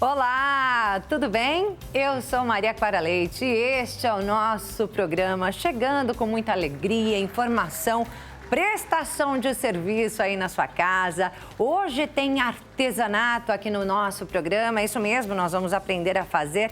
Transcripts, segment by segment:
Olá, tudo bem? Eu sou Maria Clara Leite e este é o nosso programa, chegando com muita alegria, informação, prestação de serviço aí na sua casa. Hoje tem artesanato aqui no nosso programa, é isso mesmo, nós vamos aprender a fazer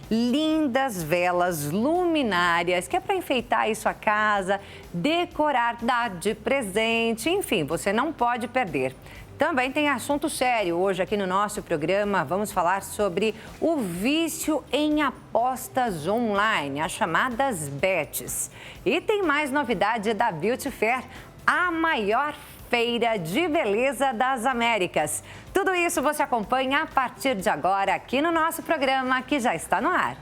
lindas velas luminárias, que é para enfeitar aí sua casa, decorar, dar de presente, enfim, você não pode perder. Também tem assunto sério hoje aqui no nosso programa. Vamos falar sobre o vício em apostas online, as chamadas bets. E tem mais novidade da Beauty Fair, a maior feira de beleza das Américas. Tudo isso você acompanha a partir de agora aqui no nosso programa, que já está no ar.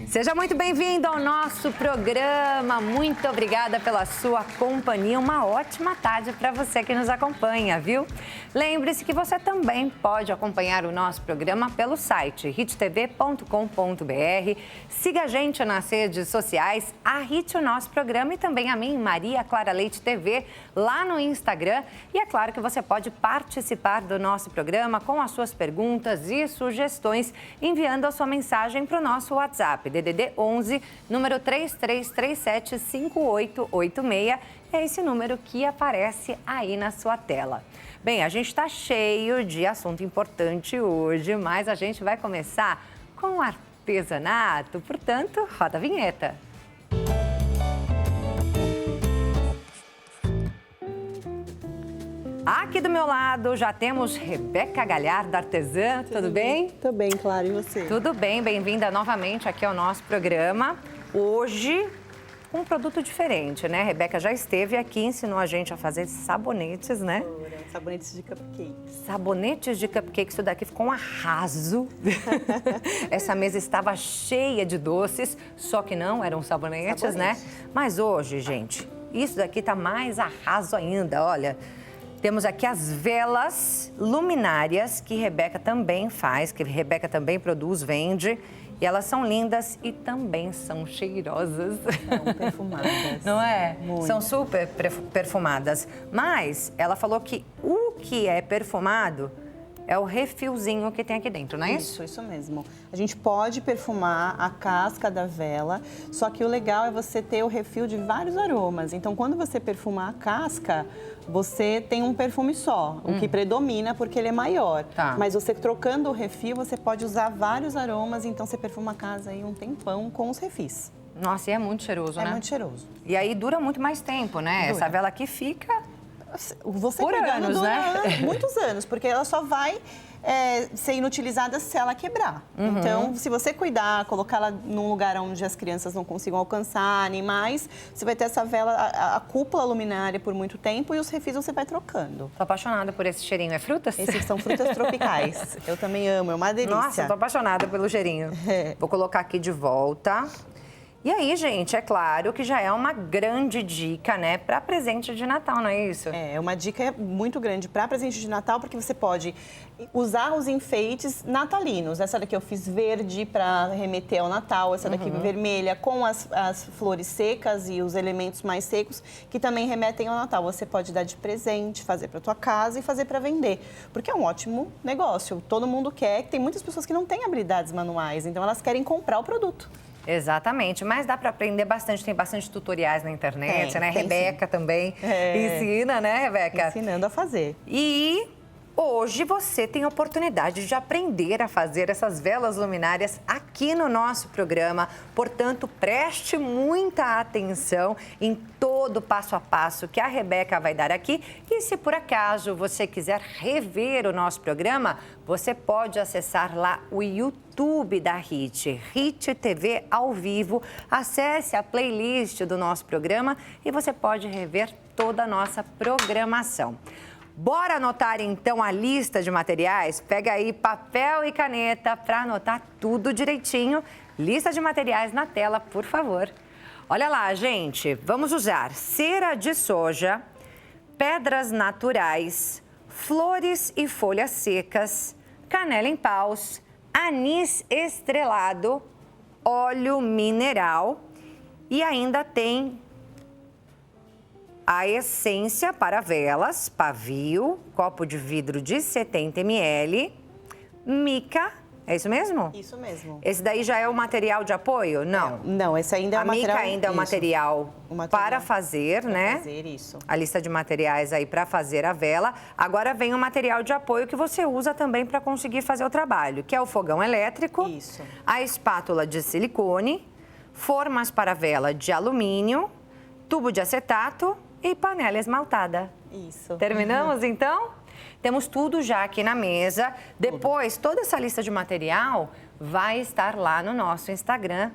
Seja muito bem-vindo ao nosso programa. Muito obrigada pela sua companhia. Uma ótima tarde para você que nos acompanha, viu? Lembre-se que você também pode acompanhar o nosso programa pelo site hittv.com.br. Siga a gente nas redes sociais, a Hit o nosso programa e também a mim, Maria Clara Leite TV, lá no Instagram. E é claro que você pode participar do nosso programa com as suas perguntas e sugestões, enviando a sua mensagem para o nosso WhatsApp, DDD 11, número 33375886. É esse número que aparece aí na sua tela. Bem, a gente está cheio de assunto importante hoje, mas a gente vai começar com artesanato, portanto, roda a vinheta. Aqui do meu lado já temos Rebeca Galhardo, artesã. Tudo bem? Tudo bem, Clara, e você? Tudo bem, bem-vinda novamente aqui ao nosso programa. Hoje, um produto diferente, né? A Rebeca já esteve aqui, ensinou a gente a fazer sabonetes, né? Sabonetes de cupcake. Sabonetes de cupcake, isso daqui ficou um arraso. Essa mesa estava cheia de doces, só que não eram sabonetes, né? Mas hoje, gente, isso daqui tá mais arraso ainda, olha. Temos aqui as velas luminárias, que Rebeca também faz, que Rebeca também produz, vende. E elas são lindas e também são cheirosas. São perfumadas. Não é? Muito. São super perfumadas. Mas ela falou que o que é perfumado é o refilzinho que tem aqui dentro, não é isso? Isso mesmo. A gente pode perfumar a casca da vela, só que o legal é você ter o refil de vários aromas. Então, quando você perfuma a casca, você tem um perfume só, o que predomina porque ele é maior. Tá. Mas você trocando o refil, você pode usar vários aromas, então você perfuma a casa aí um tempão com os refis. Nossa, e é muito cheiroso, né? É muito cheiroso. E aí dura muito mais tempo, né? Dura. Essa vela aqui fica... Você por cuidando anos, né? Muitos anos, porque ela só vai ser inutilizada se ela quebrar. Então, se você cuidar, colocar ela num lugar onde as crianças não consigam alcançar, animais, você vai ter essa vela, a cúpula luminária por muito tempo e os refis você vai trocando. Tô apaixonada por esse cheirinho. É frutas? Esses são frutas tropicais. Eu também amo, é uma delícia. Nossa, tô apaixonada pelo cheirinho. Vou colocar aqui de volta. E aí, gente, é claro que já é uma grande dica, né, para presente de Natal, não é isso? É uma dica muito grande para presente de Natal, porque você pode usar os enfeites natalinos. Essa daqui eu fiz verde para remeter ao Natal, essa daqui vermelha com as flores secas e os elementos mais secos que também remetem ao Natal. Você pode dar de presente, fazer para tua casa e fazer para vender, porque é um ótimo negócio. Todo mundo quer, tem muitas pessoas que não têm habilidades manuais, então elas querem comprar o produto. Exatamente, mas dá para aprender bastante, tem bastante tutoriais na internet, né? Rebeca sim. também ensina, né, Rebeca? Ensinando a fazer. E hoje você tem a oportunidade de aprender a fazer essas velas luminárias aqui no nosso programa. Portanto, preste muita atenção em todo o passo a passo que a Rebeca vai dar aqui. E se por acaso você quiser rever o nosso programa, você pode acessar lá o YouTube da Hit, Hit TV ao vivo. Acesse a playlist do nosso programa e você pode rever toda a nossa programação. Bora anotar então a lista de materiais? Pega aí papel e caneta para anotar tudo direitinho. Lista de materiais na tela, por favor. Olha lá, gente, vamos usar cera de soja, pedras naturais, flores e folhas secas, canela em paus, anis estrelado, óleo mineral E ainda tem a essência para velas, pavio, copo de vidro de 70 ml, mica, é isso mesmo? Isso mesmo. Esse daí já é o material de apoio? Não. Não, esse ainda é o material... A mica ainda é o material para fazer, né? Fazer isso. A lista de materiais aí para fazer a vela. Agora vem o material de apoio que você usa também para conseguir fazer o trabalho, que é o fogão elétrico, isso. A espátula de silicone, formas para vela de alumínio, tubo de acetato e panela esmaltada. Isso. Terminamos, então? Temos tudo já aqui na mesa. Depois, toda essa lista de material vai estar lá no nosso Instagram,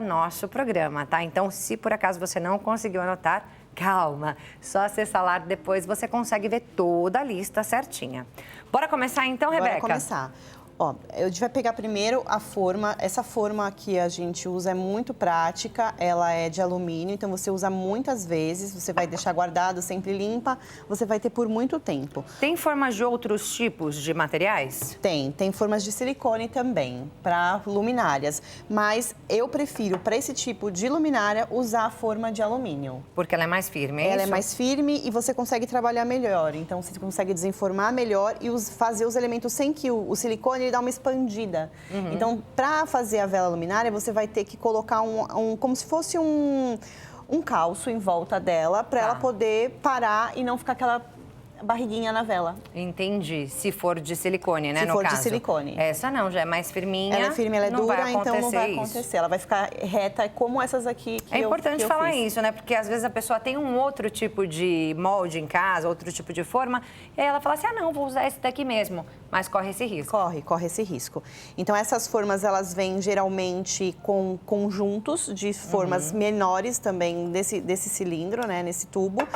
@nossoprograma, tá? Então, se por acaso você não conseguiu anotar, calma. Só acessar lá, depois você consegue ver toda a lista certinha. Bora começar então, Rebeca? Bora começar. Ó, a gente vai pegar primeiro a forma. Essa forma que a gente usa é muito prática, ela é de alumínio, então você usa muitas vezes, você vai deixar guardado, sempre limpa, você vai ter por muito tempo. Tem formas de outros tipos de materiais? Tem formas de silicone também, para luminárias, mas eu prefiro, para esse tipo de luminária, usar a forma de alumínio. Porque ela é mais firme, é Ela isso? é mais firme e você consegue trabalhar melhor, então você consegue desenformar melhor e fazer os elementos sem que o silicone ele dá uma expandida. Então, para fazer a vela luminária, você vai ter que colocar como se fosse um calço em volta dela, para ela poder parar e não ficar aquela barriguinha na vela. Entendi. Se for de silicone, né, Se no for caso. de silicone. Essa não, já é mais firminha. Ela é firme, ela é dura, então não vai isso. acontecer. Ela vai ficar reta, como essas aqui que É importante falar fiz. isso, né? Porque às vezes a pessoa tem um outro tipo de molde em casa, outro tipo de forma, e aí ela fala assim, não, vou usar esse daqui mesmo. Mas corre esse risco. Corre esse risco. Então, essas formas, elas vêm geralmente com conjuntos de formas menores também desse cilindro, né, nesse tubo.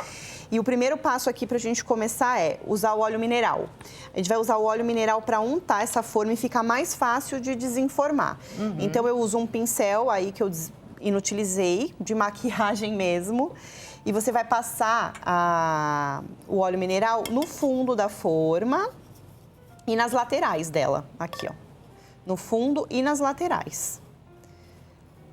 E o primeiro passo aqui para a gente começar é usar o óleo mineral. A gente vai usar o óleo mineral para untar essa forma e ficar mais fácil de desenformar. Então, eu uso um pincel aí que eu inutilizei, de maquiagem mesmo. E você vai passar o óleo mineral no fundo da forma e nas laterais dela, aqui, ó. No fundo e nas laterais.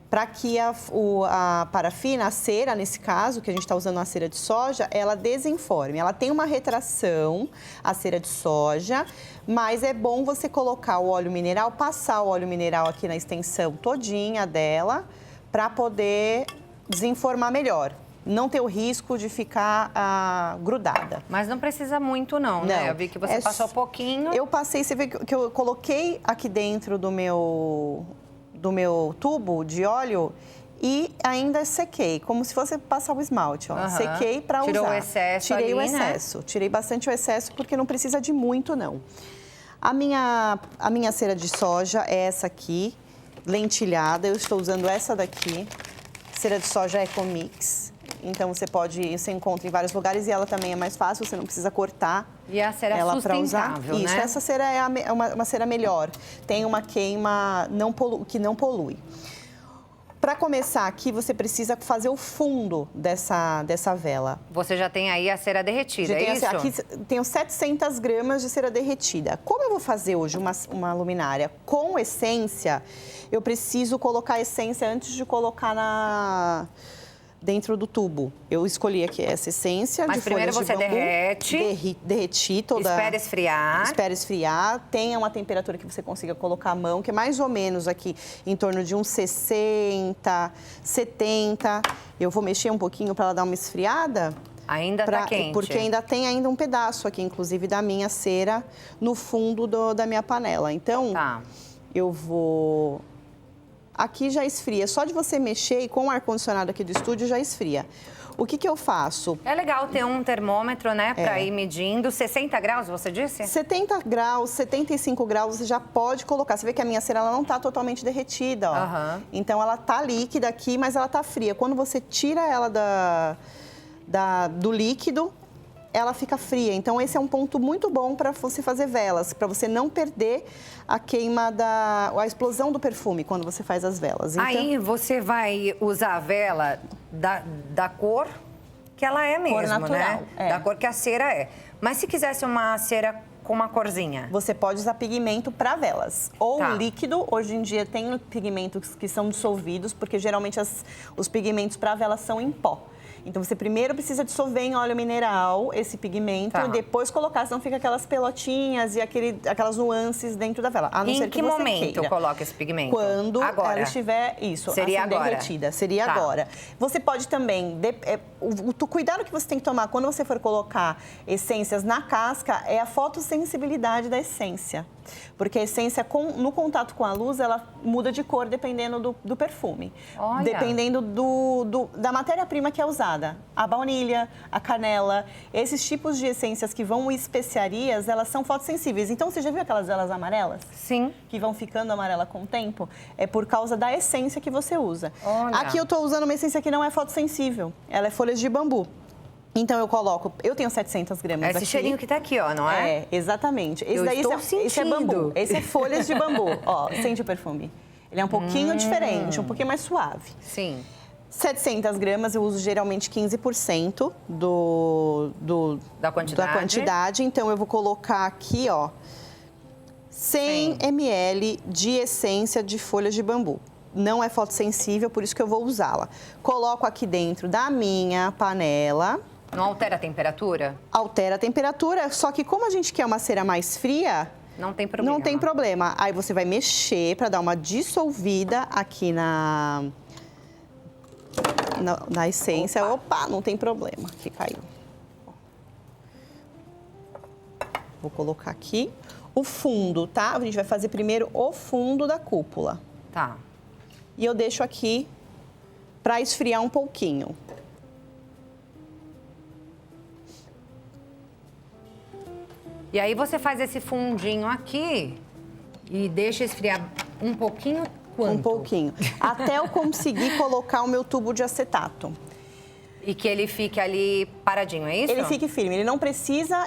Para que a parafina, a cera, nesse caso, que a gente está usando a cera de soja, ela desenforme. Ela tem uma retração, a cera de soja, mas é bom você colocar o óleo mineral, passar o óleo mineral aqui na extensão todinha dela, para poder desenformar melhor. Não ter o risco de ficar grudada. Mas não precisa muito não, né? Eu vi que você passou pouquinho. Eu passei, você vê que eu coloquei aqui dentro do meu tubo de óleo e ainda sequei, como se fosse passar o esmalte, ó. Sequei para usar. Tirou o excesso. Tirei ali, o excesso, né? Tirei bastante o excesso porque não precisa de muito, não. A minha cera de soja é essa aqui, lentilhada. Eu estou usando essa daqui, cera de soja Ecomix. Então, você encontra em vários lugares e ela também é mais fácil, você não precisa cortar. E a cera ela sustentável, usar. Isso, né? essa cera é uma cera melhor. Tem uma queima que não polui. Para começar aqui, você precisa fazer o fundo dessa vela. Você já tem aí a cera derretida, é isso? Aqui tenho 700 gramas de cera derretida. Como eu vou fazer hoje uma luminária com essência, eu preciso colocar a essência antes de colocar dentro do tubo. Eu escolhi aqui essa essência de folhas de bambu. Mas primeiro você derrete. Derreti toda. Espera esfriar. Espera esfriar. Tenha uma temperatura que você consiga colocar a mão, que é mais ou menos aqui em torno de uns 60, 70. Eu vou mexer um pouquinho para ela dar uma esfriada. Ainda tá quente. Porque ainda tem um pedaço aqui, inclusive, da minha cera no fundo da minha panela. Então, eu vou... Aqui já esfria. Só de você mexer e com o ar-condicionado aqui do estúdio já esfria. O que eu faço? É legal ter um termômetro, né, para ir medindo. 60 graus, você disse? 70 graus, 75 graus, você já pode colocar. Você vê que a minha cera ela não está totalmente derretida, ó. Então, ela tá líquida aqui, mas ela tá fria. Quando você tira ela do líquido, ela fica fria. Então, esse é um ponto muito bom para você fazer velas, para você não perder a queima a explosão do perfume quando você faz as velas. Então, aí você vai usar a vela da cor que ela é mesmo, natural, né? Da cor que a cera é. Mas se quisesse uma cera com uma corzinha? Você pode usar pigmento para velas. Ou Tá. líquido, hoje em dia tem pigmentos que são dissolvidos, porque geralmente os pigmentos para velas são em pó. Então, você primeiro precisa dissolver em óleo mineral esse pigmento Tá. e depois colocar, senão fica aquelas pelotinhas e aquelas nuances dentro da vela. A não E ser em que você momento queira. eu coloco esse pigmento? Quando agora. ela estiver, Seria assim, agora. derretida. Seria Tá. agora. Você pode também, o cuidado que você tem que tomar quando você for colocar essências na casca é a fotossensibilidade da essência. Porque a essência, no contato com a luz, ela muda de cor dependendo do perfume. Olha. Dependendo da matéria-prima que é usada. A baunilha, a canela, esses tipos de essências que vão especiarias, elas são fotossensíveis. Então, você já viu aquelas velas amarelas? Sim. Que vão ficando amarela com o tempo? É por causa da essência que você usa. Olha. Aqui eu estou usando uma essência que não é fotossensível. Ela é folhas de bambu. Então, eu tenho 700 gramas Esse aqui. cheirinho que tá aqui, ó, não é? É, exatamente. Esse Eu daí estou esse é bambu. sentindo. Esse é folhas de bambu. Ó, sente o perfume. Ele é um pouquinho diferente, um pouquinho mais suave. Sim. 700 gramas, eu uso geralmente 15% Da quantidade. da quantidade. Então, eu vou colocar aqui, ó, 100 ml de essência de folhas de bambu. Não é fotossensível, por isso que eu vou usá-la. Coloco aqui dentro da minha panela. Não altera a temperatura? Altera a temperatura, só que como a gente quer uma cera mais fria, Não tem problema. não tem problema. Aí você vai mexer para dar uma dissolvida aqui na essência. Opa, não tem problema, que caiu. Vou colocar aqui o fundo, tá? A gente vai fazer primeiro o fundo da cúpula. Tá. E eu deixo aqui para esfriar um pouquinho. E aí você faz esse fundinho aqui e deixa esfriar um pouquinho quanto? Um pouquinho. Até eu conseguir colocar o meu tubo de acetato. E que ele fique ali paradinho, é isso? Ele fique firme, ele não precisa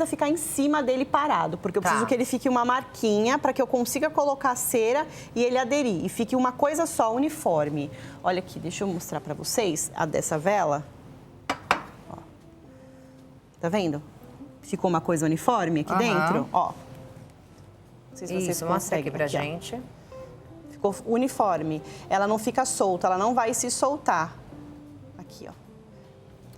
ficar em cima dele parado, porque eu preciso que ele fique uma marquinha para que eu consiga colocar a cera e ele aderir e fique uma coisa só, uniforme. Olha aqui, deixa eu mostrar para vocês a dessa vela. Ó. Tá vendo? Ficou uma coisa uniforme aqui dentro, ó. Não sei se vocês isso, mostra conseguem aqui pra ó. gente. Ficou uniforme. Ela não fica solta, ela não vai se soltar. Aqui, ó.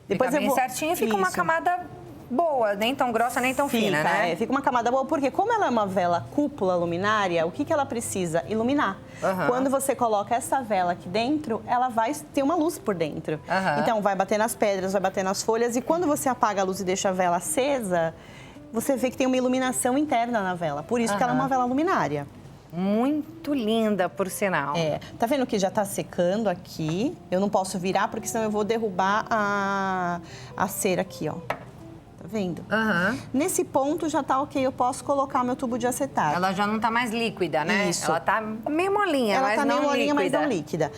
Depois fica bem certinho, fica uma Isso. camada boa, nem tão grossa, nem tão fina, né? Fica uma camada boa, porque como ela é uma vela cúpula luminária, o que ela precisa? Iluminar. Quando você coloca essa vela aqui dentro, ela vai ter uma luz por dentro. Então, vai bater nas pedras, vai bater nas folhas, e quando você apaga a luz e deixa a vela acesa, você vê que tem uma iluminação interna na vela. Por isso que ela é uma vela luminária. Muito linda, por sinal. É, tá vendo que já tá secando aqui? Eu não posso virar, porque senão eu vou derrubar a cera aqui, ó. Tá vendo? Nesse ponto já tá ok, eu posso colocar meu tubo de acetato. Ela já não tá mais líquida, né? Isso. Ela tá meio molinha, Ela mas tá não meio molinha, mas líquida. não líquida.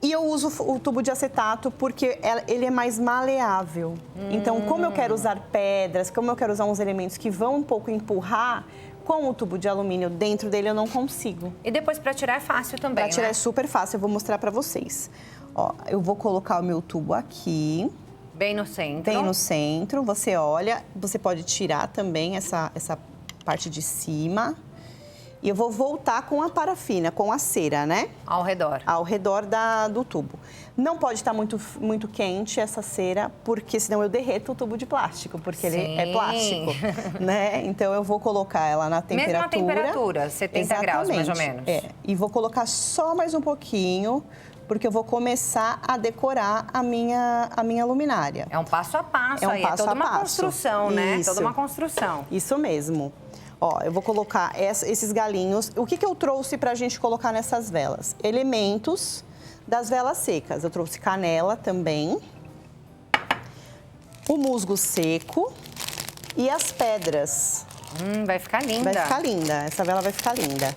E eu uso o tubo de acetato porque ele é mais maleável. Então, como eu quero usar pedras, como eu quero usar uns elementos que vão um pouco empurrar, com o tubo de alumínio dentro dele eu não consigo. E depois para tirar é fácil também, Para tirar né? é super fácil, eu vou mostrar para vocês. Ó, eu vou colocar o meu tubo aqui. Bem no centro. Bem no centro, você olha, você pode tirar também essa parte de cima. E eu vou voltar com a parafina, com a cera, né? Ao redor. Ao redor do tubo. Não pode estar muito quente essa cera, porque senão eu derreto o tubo de plástico, porque ele é plástico, né? Então, eu vou colocar ela na temperatura... Mesma temperatura, 70 graus, mais ou menos. É, e vou colocar só mais um pouquinho, porque eu vou começar a decorar a minha luminária. É um passo a passo aí, passo é toda a uma passo. construção, né? Isso. Toda uma construção. Isso mesmo. Ó, eu vou colocar esses galinhos. O que eu trouxe pra gente colocar nessas velas? Elementos das velas secas. Eu trouxe canela também, o musgo seco e as pedras. Vai ficar linda. Vai ficar linda. Essa vela vai ficar linda.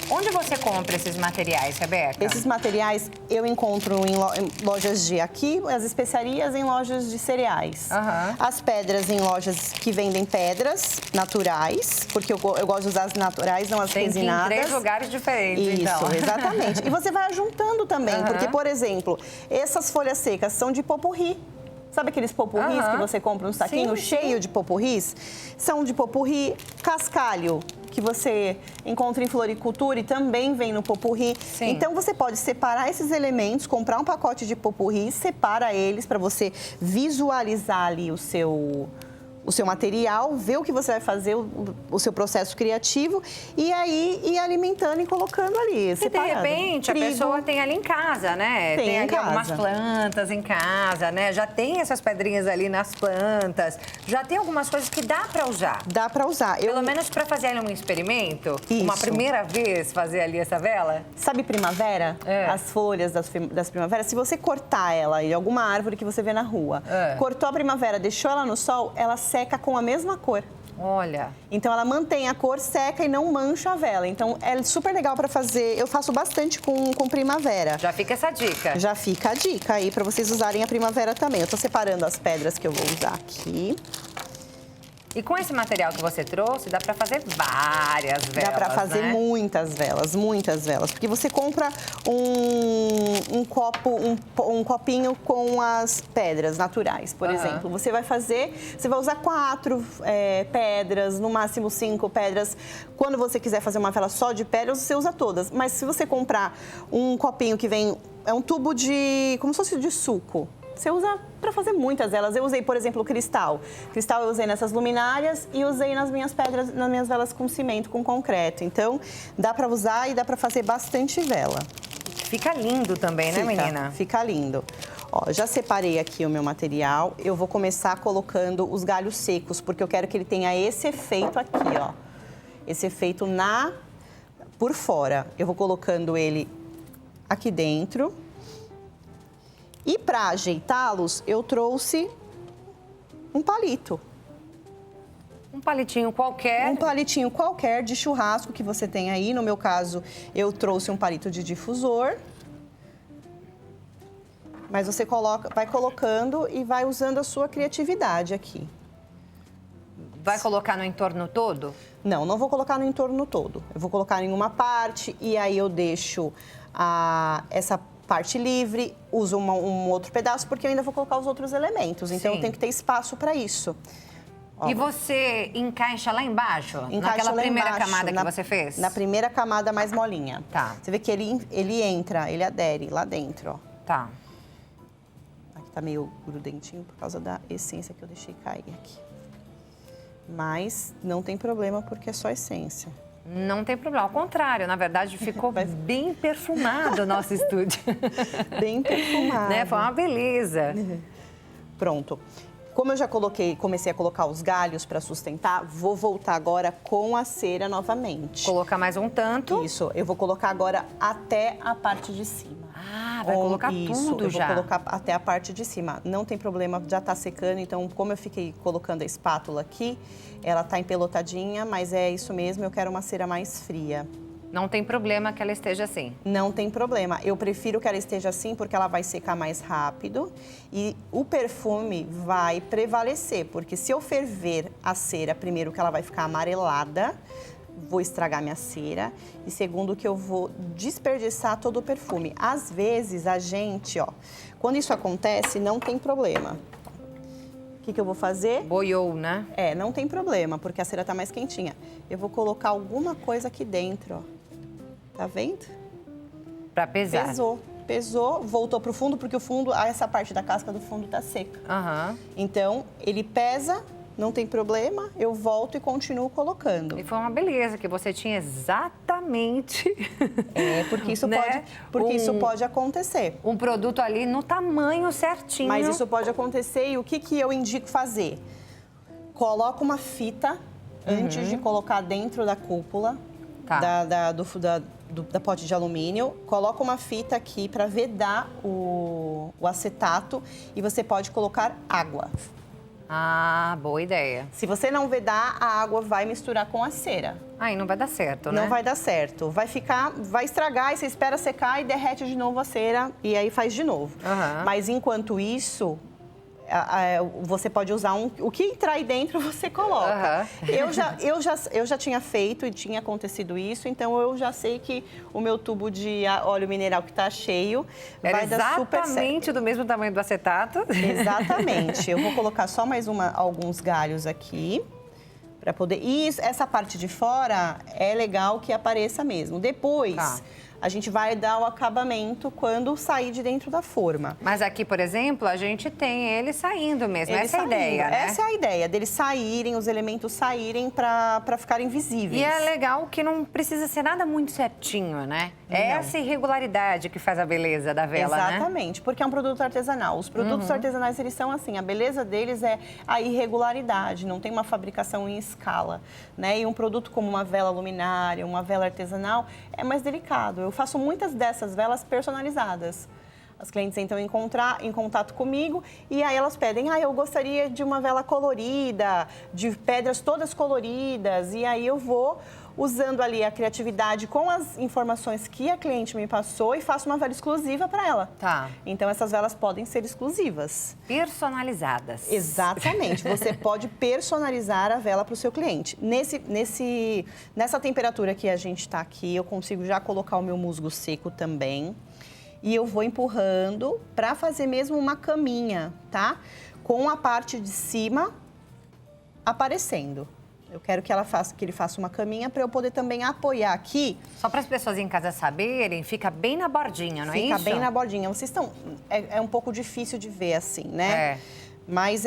Onde você compra esses materiais, Rebeca? Esses materiais eu encontro em lojas de aqui, as especiarias em lojas de cereais. As pedras em lojas que vendem pedras naturais, porque eu gosto de usar as naturais, não as resinadas. Tem em 3 lugares diferentes, Isso, então. exatamente. E você vai juntando também, porque, por exemplo, essas folhas secas são de pot-pourri. Sabe aqueles popurris que você compra um saquinho cheio de popurris? São de popurri cascalho, que você encontra em floricultura e também vem no popurri. Sim. Então, você pode separar esses elementos, comprar um pacote de popurri, separa eles para você visualizar ali o seu material, ver o que você vai fazer, o seu processo criativo e aí ir alimentando e colocando ali, separado. E de repente, Trigo. a pessoa tem ali em casa, né? Tem em ali casa. algumas plantas em casa, né? Já tem essas pedrinhas ali nas plantas. Já tem algumas coisas que dá para usar. Dá para usar. Pelo menos para fazer ali um experimento. Isso. Uma primeira vez fazer ali essa vela. Sabe primavera? As folhas das primaveras, se você cortar ela em alguma árvore que você vê na rua, cortou a primavera, deixou ela no sol, ela seca com a mesma cor. Olha. Então, ela mantém a cor, seca e não mancha a vela. Então, é super legal para fazer. Eu faço bastante com primavera. Já fica essa dica. Já fica a dica aí para vocês usarem a primavera também. Eu tô separando as pedras que eu vou usar aqui. E com esse material que você trouxe, dá para fazer várias velas, Dá para fazer né? muitas velas. Porque você compra um copinho com as pedras naturais, por exemplo. Você vai usar 4 pedras, no máximo 5 pedras. Quando você quiser fazer uma vela só de pedras, você usa todas. Mas se você comprar um copinho que vem, é um tubo como se fosse de suco. Você usa para fazer muitas velas. Eu usei, por exemplo, o cristal. Cristal eu usei nessas luminárias e usei nas minhas pedras, nas minhas velas com cimento, com concreto. Então, dá para usar e dá para fazer bastante vela. Fica lindo também, né, menina? Fica lindo. Ó, já separei aqui o meu material. Eu vou começar colocando os galhos secos, porque eu quero que ele tenha esse efeito aqui, ó. Esse efeito por fora. Eu vou colocando ele aqui dentro. E para ajeitá-los, eu trouxe um palito. Um palitinho qualquer. Um palitinho qualquer de churrasco que você tem aí. No meu caso, eu trouxe um palito de difusor. Mas você vai colocando e vai usando a sua criatividade aqui. Vai colocar no entorno todo? Não, não vou colocar no entorno todo. Eu vou colocar em uma parte e aí eu deixo essa parte livre, uso um outro pedaço, porque eu ainda vou colocar os outros elementos. Então, eu tenho que ter espaço para isso. Ó, e você encaixa lá embaixo? Encaixa naquela lá primeira embaixo, camada que você fez? Na primeira camada mais molinha. Tá. Você vê que ele entra, ele adere lá dentro, ó. Tá. Aqui tá meio grudentinho por causa da essência que eu deixei cair aqui. Mas não tem problema, porque é só essência. Não tem problema, ao contrário, na verdade ficou bem perfumado o nosso estúdio. Bem perfumado. Né? Foi uma beleza. Pronto. Como eu já comecei a colocar os galhos para sustentar, vou voltar agora com a cera novamente. Colocar mais um tanto. Isso, eu vou colocar agora até a parte de cima. Ah, vai colocar tudo já. Eu vou colocar até a parte de cima. Não tem problema, já tá secando, então como eu fiquei colocando a espátula aqui, ela tá empelotadinha, mas é isso mesmo, eu quero uma cera mais fria. Não tem problema que ela esteja assim? Não tem problema. Eu prefiro que ela esteja assim porque ela vai secar mais rápido e o perfume vai prevalecer, porque se eu ferver a cera, primeiro que ela vai ficar amarelada, vou estragar minha cera e segundo que eu vou desperdiçar todo o perfume. Às vezes a gente, ó, quando isso acontece, não tem problema. O que eu vou fazer? Boiou, né? Não tem problema, porque a cera tá mais quentinha. Eu vou colocar alguma coisa aqui dentro, ó. Tá vendo? Pra pesar. Pesou, voltou pro fundo, porque o fundo, essa parte da casca do fundo tá seca. Então, ele pesa, não tem problema, eu volto e continuo colocando. E foi uma beleza que você tinha exatamente... Porque isso, né? isso pode acontecer. Um produto ali no tamanho certinho. Mas isso pode acontecer e o que eu indico fazer? Coloca uma fita antes de colocar dentro da cúpula da pote de alumínio. Coloca uma fita aqui para vedar o acetato e você pode colocar água. Ah, boa ideia. Se você não vedar, a água vai misturar com a cera. Aí não vai dar certo, né? Não vai dar certo. Vai estragar e você espera secar e derrete de novo a cera e aí faz de novo. Mas enquanto isso, Você pode usar o que entrar aí dentro, você coloca. Eu já tinha feito e tinha acontecido isso, então eu já sei que o meu tubo de óleo mineral que está cheio vai dar super certo. Exatamente do mesmo tamanho do acetato. Exatamente. Eu vou colocar só mais alguns galhos aqui para poder... E essa parte de fora é legal que apareça mesmo. Depois... A gente vai dar o acabamento quando sair de dentro da forma. Mas aqui, por exemplo, a gente tem ele saindo mesmo. Essa é a ideia, né? Essa é a ideia, deles saírem, os elementos saírem para ficarem visíveis. E é legal que não precisa ser nada muito certinho, né? É essa irregularidade que faz a beleza da vela, né? Exatamente, porque é um produto artesanal. Os produtos artesanais, eles são assim, a beleza deles é a irregularidade, não tem uma fabricação em escala, né? E um produto como uma vela luminária, uma vela artesanal, é mais delicado. Eu faço muitas dessas velas personalizadas. As clientes entram em contato comigo e aí elas pedem, eu gostaria de uma vela colorida, de pedras todas coloridas. E aí eu vou usando ali a criatividade com as informações que a cliente me passou e faço uma vela exclusiva para ela. Tá. Então essas velas podem ser exclusivas. Personalizadas. Exatamente. Você pode personalizar a vela para o seu cliente. Nessa temperatura que a gente está aqui, eu consigo já colocar o meu musgo seco também. E eu vou empurrando para fazer mesmo uma caminha, tá? Com a parte de cima aparecendo. Eu quero que ele faça uma caminha para eu poder também apoiar aqui. Só para as pessoas em casa saberem, fica bem na bordinha, não é isso? Fica bem na bordinha. Vocês estão... É um pouco difícil de ver assim, né? É. Mas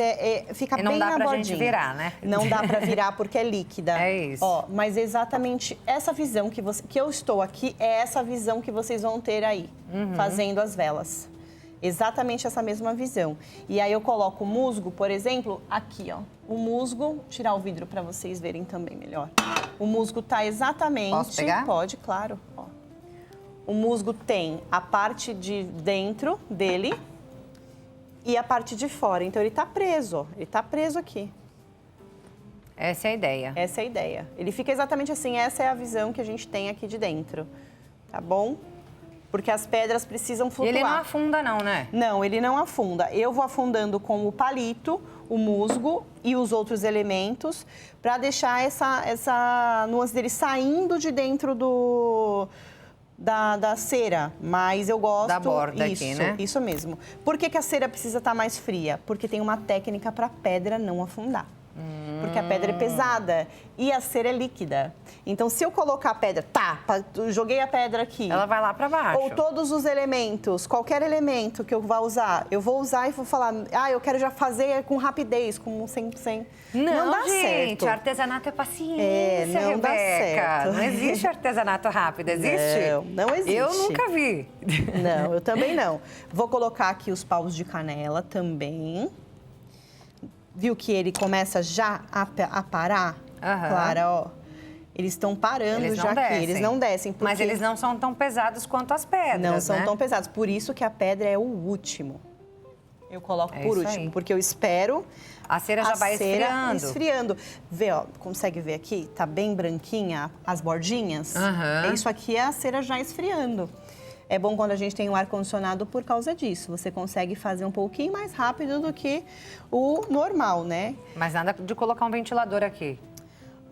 fica bem na bordinha. Não dá pra gente virar, né? Não dá pra virar porque é líquida. É isso. Mas exatamente essa visão que eu estou aqui, é essa visão que vocês vão ter aí, fazendo as velas. Exatamente essa mesma visão. E aí eu coloco o musgo, por exemplo, aqui, ó. O musgo, tirar o vidro para vocês verem também melhor. O musgo tá exatamente... Posso pegar? Pode, claro. Ó. O musgo tem a parte de dentro dele e a parte de fora. Então ele tá preso, ó. Ele tá preso aqui. Essa é a ideia. Essa é a ideia. Ele fica exatamente assim, essa é a visão que a gente tem aqui de dentro. Tá bom? Porque as pedras precisam flutuar. E ele não afunda não, né? Não, ele não afunda. Eu vou afundando com o palito, o musgo e os outros elementos para deixar essa nuance dele saindo de dentro da cera. Mas eu gosto... Da borda aqui, né? Isso mesmo. Por que a cera precisa estar mais fria? Porque tem uma técnica para a pedra não afundar. Porque a pedra é pesada e a cera é líquida. Então, se eu colocar a pedra, joguei a pedra aqui. Ela vai lá para baixo. Ou todos os elementos, qualquer elemento que eu vá usar, eu vou usar e vou falar, eu quero já fazer com rapidez, com 100%. Não dá certo. Artesanato é paciência, não Rebeca. dá certo. Não existe artesanato rápido, existe? Não existe. Eu nunca vi. Não, eu também não. Vou colocar aqui os paus de canela também. Viu que ele começa já a parar? Clara, ó. Eles estão parando já aqui. Eles não descem. Mas eles não são tão pesados quanto as pedras, não são né? tão pesados. Por isso que a pedra é o último. Eu coloco por último, aí. porque eu espero... A cera já vai esfriando. Vê, ó, consegue ver aqui? Tá bem branquinha as bordinhas? Isso aqui é a cera já esfriando. É bom quando a gente tem um ar-condicionado por causa disso. Você consegue fazer um pouquinho mais rápido do que o normal, né? Mas nada de colocar um ventilador aqui.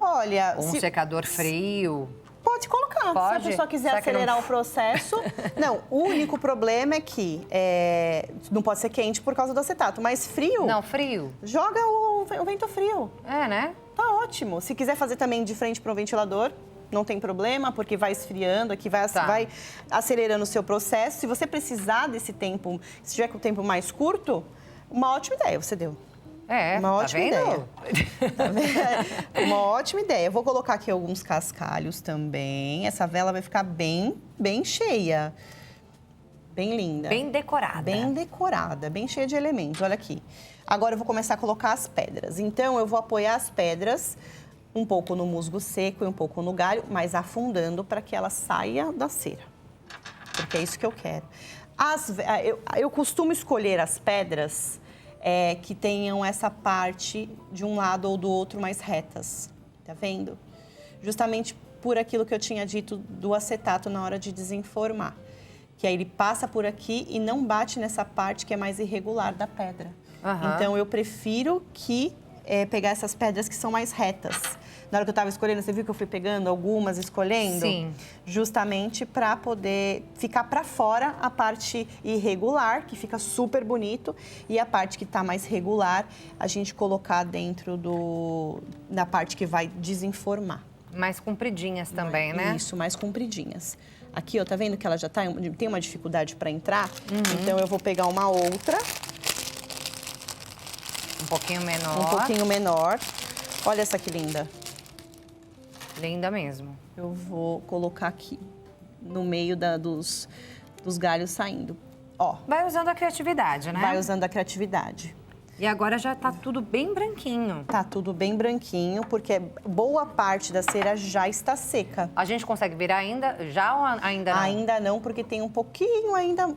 Olha... Ou um secador frio. Pode colocar. Pode? Se a pessoa quiser acelerar o processo... Não, o único problema é que não pode ser quente por causa do acetato, mas frio... Não, frio. Joga o vento frio. É, né? Tá ótimo. Se quiser fazer também de frente para o ventilador... Não tem problema, porque vai esfriando aqui, vai acelerando o seu processo. Se você precisar desse tempo, se tiver com o tempo mais curto, uma ótima ideia você deu. Uma ótima ideia. Tá vendo? Uma ótima ideia. Eu vou colocar aqui alguns cascalhos também. Essa vela vai ficar bem cheia. Bem linda. Bem decorada. Bem decorada, bem cheia de elementos. Olha aqui. Agora eu vou começar a colocar as pedras. Então, eu vou apoiar as pedras... um pouco no musgo seco e um pouco no galho, mas afundando para que ela saia da cera. Porque é isso que eu quero. Eu costumo escolher as pedras que tenham essa parte de um lado ou do outro mais retas. Tá vendo? Justamente por aquilo que eu tinha dito do acetato na hora de desenformar. Que aí ele passa por aqui e não bate nessa parte que é mais irregular da pedra. Então, eu prefiro pegar essas pedras que são mais retas. Na hora que eu estava escolhendo, você viu que eu fui pegando algumas, escolhendo? Sim. Justamente para poder ficar para fora a parte irregular, que fica super bonito, e a parte que está mais regular, a gente colocar dentro da parte que vai desenformar. Mais compridinhas também, né? Isso, mais compridinhas. Aqui, ó, tá vendo que ela já tem uma dificuldade para entrar? Então, eu vou pegar uma outra. Um pouquinho menor. Um pouquinho menor. Olha essa que linda. Linda mesmo. Eu vou colocar aqui, no meio dos galhos saindo. Ó. Vai usando a criatividade, né? Vai usando a criatividade. E agora já tá tudo bem branquinho. Tá tudo bem branquinho, porque boa parte da cera já está seca. A gente consegue virar ainda? Já ou ainda não? Ainda não, porque tem um pouquinho ainda...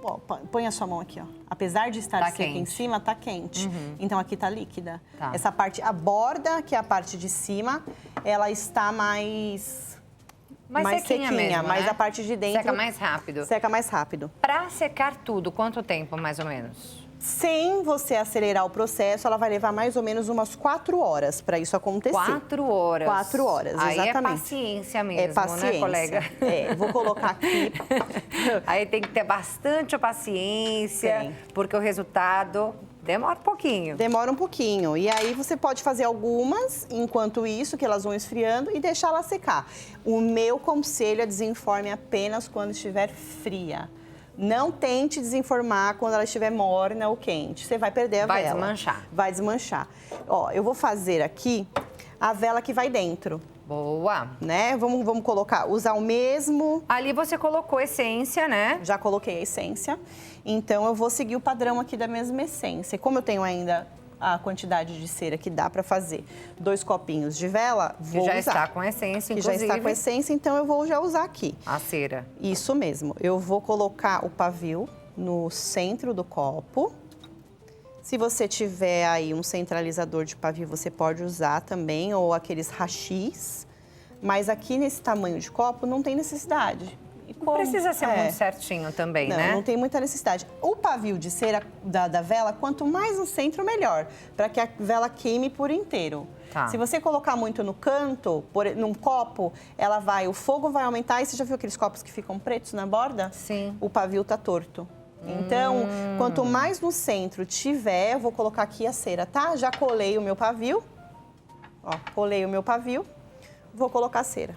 Ó, põe a sua mão aqui, ó. Apesar de estar seca em cima, tá quente. Então, aqui tá líquida. Tá. Essa parte, a borda, que é a parte de cima, ela está mais sequinha mesmo, mas né? a parte de dentro... Seca mais rápido. Seca mais rápido. Pra secar tudo, quanto tempo, mais ou menos? Sem você acelerar o processo, ela vai levar mais ou menos umas 4 horas para isso acontecer. 4 horas? 4 horas, aí exatamente. Aí é paciência mesmo, é paciência, né, colega? Vou colocar aqui. Aí tem que ter bastante paciência, Sim. porque o resultado demora um pouquinho. Demora um pouquinho. E aí você pode fazer algumas, enquanto isso, que elas vão esfriando, e deixar ela secar. O meu conselho é desenforme apenas quando estiver fria. Não tente desenformar quando ela estiver morna ou quente. Você vai perder a vela. Vai desmanchar. Vai desmanchar. Ó, eu vou fazer aqui a vela que vai dentro. Boa. Né? Vamos colocar, usar o mesmo... Ali você colocou essência, né? Já coloquei a essência. Então, eu vou seguir o padrão aqui da mesma essência. Como eu tenho ainda a quantidade de cera que dá para fazer 2 copinhos de vela, vou usar. Que já está com essência, inclusive. Que já está com essência, então eu vou já usar aqui. A cera. Isso mesmo. Eu vou colocar o pavio no centro do copo. Se você tiver aí um centralizador de pavio, você pode usar também, ou aqueles hachis. Mas aqui nesse tamanho de copo não tem necessidade. Não precisa ser muito certinho também, não, né? Não tem muita necessidade. O pavio de cera da vela, quanto mais no centro, melhor. Para que a vela queime por inteiro. Tá. Se você colocar muito no canto, num copo, o fogo vai aumentar. E você já viu aqueles copos que ficam pretos na borda? Sim. O pavio tá torto. Então, quanto mais no centro tiver, eu vou colocar aqui a cera, tá? Já colei o meu pavio. Ó, colei o meu pavio. Vou colocar a cera.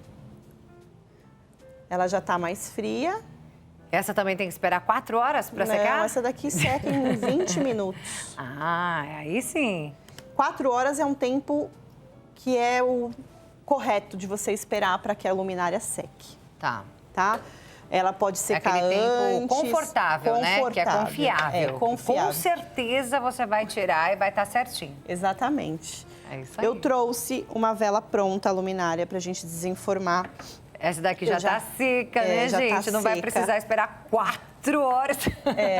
Ela já tá mais fria. Essa também tem que esperar 4 horas para secar? Não, essa daqui seca em 20 minutos. Ah, aí sim. 4 horas é um tempo que é o correto de você esperar para que a luminária seque. Tá? Ela pode secar aquele tempo antes. Confortável, né? Que é confiável. É, confiável. Com certeza você vai tirar e vai estar certinho. Exatamente. É isso aí. Eu trouxe uma vela pronta, a luminária, para a gente desenformar. Essa daqui já tá seca, né, já gente? tá não vai seca. precisar esperar 4 horas.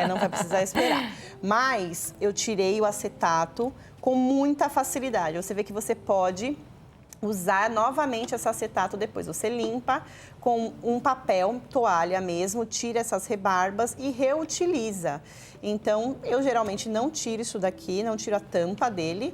Não vai precisar esperar. Mas eu tirei o acetato com muita facilidade. Você vê que você pode usar novamente esse acetato depois. Você limpa com um papel, toalha mesmo, tira essas rebarbas e reutiliza. Então, eu geralmente não tiro isso daqui, não tiro a tampa dele,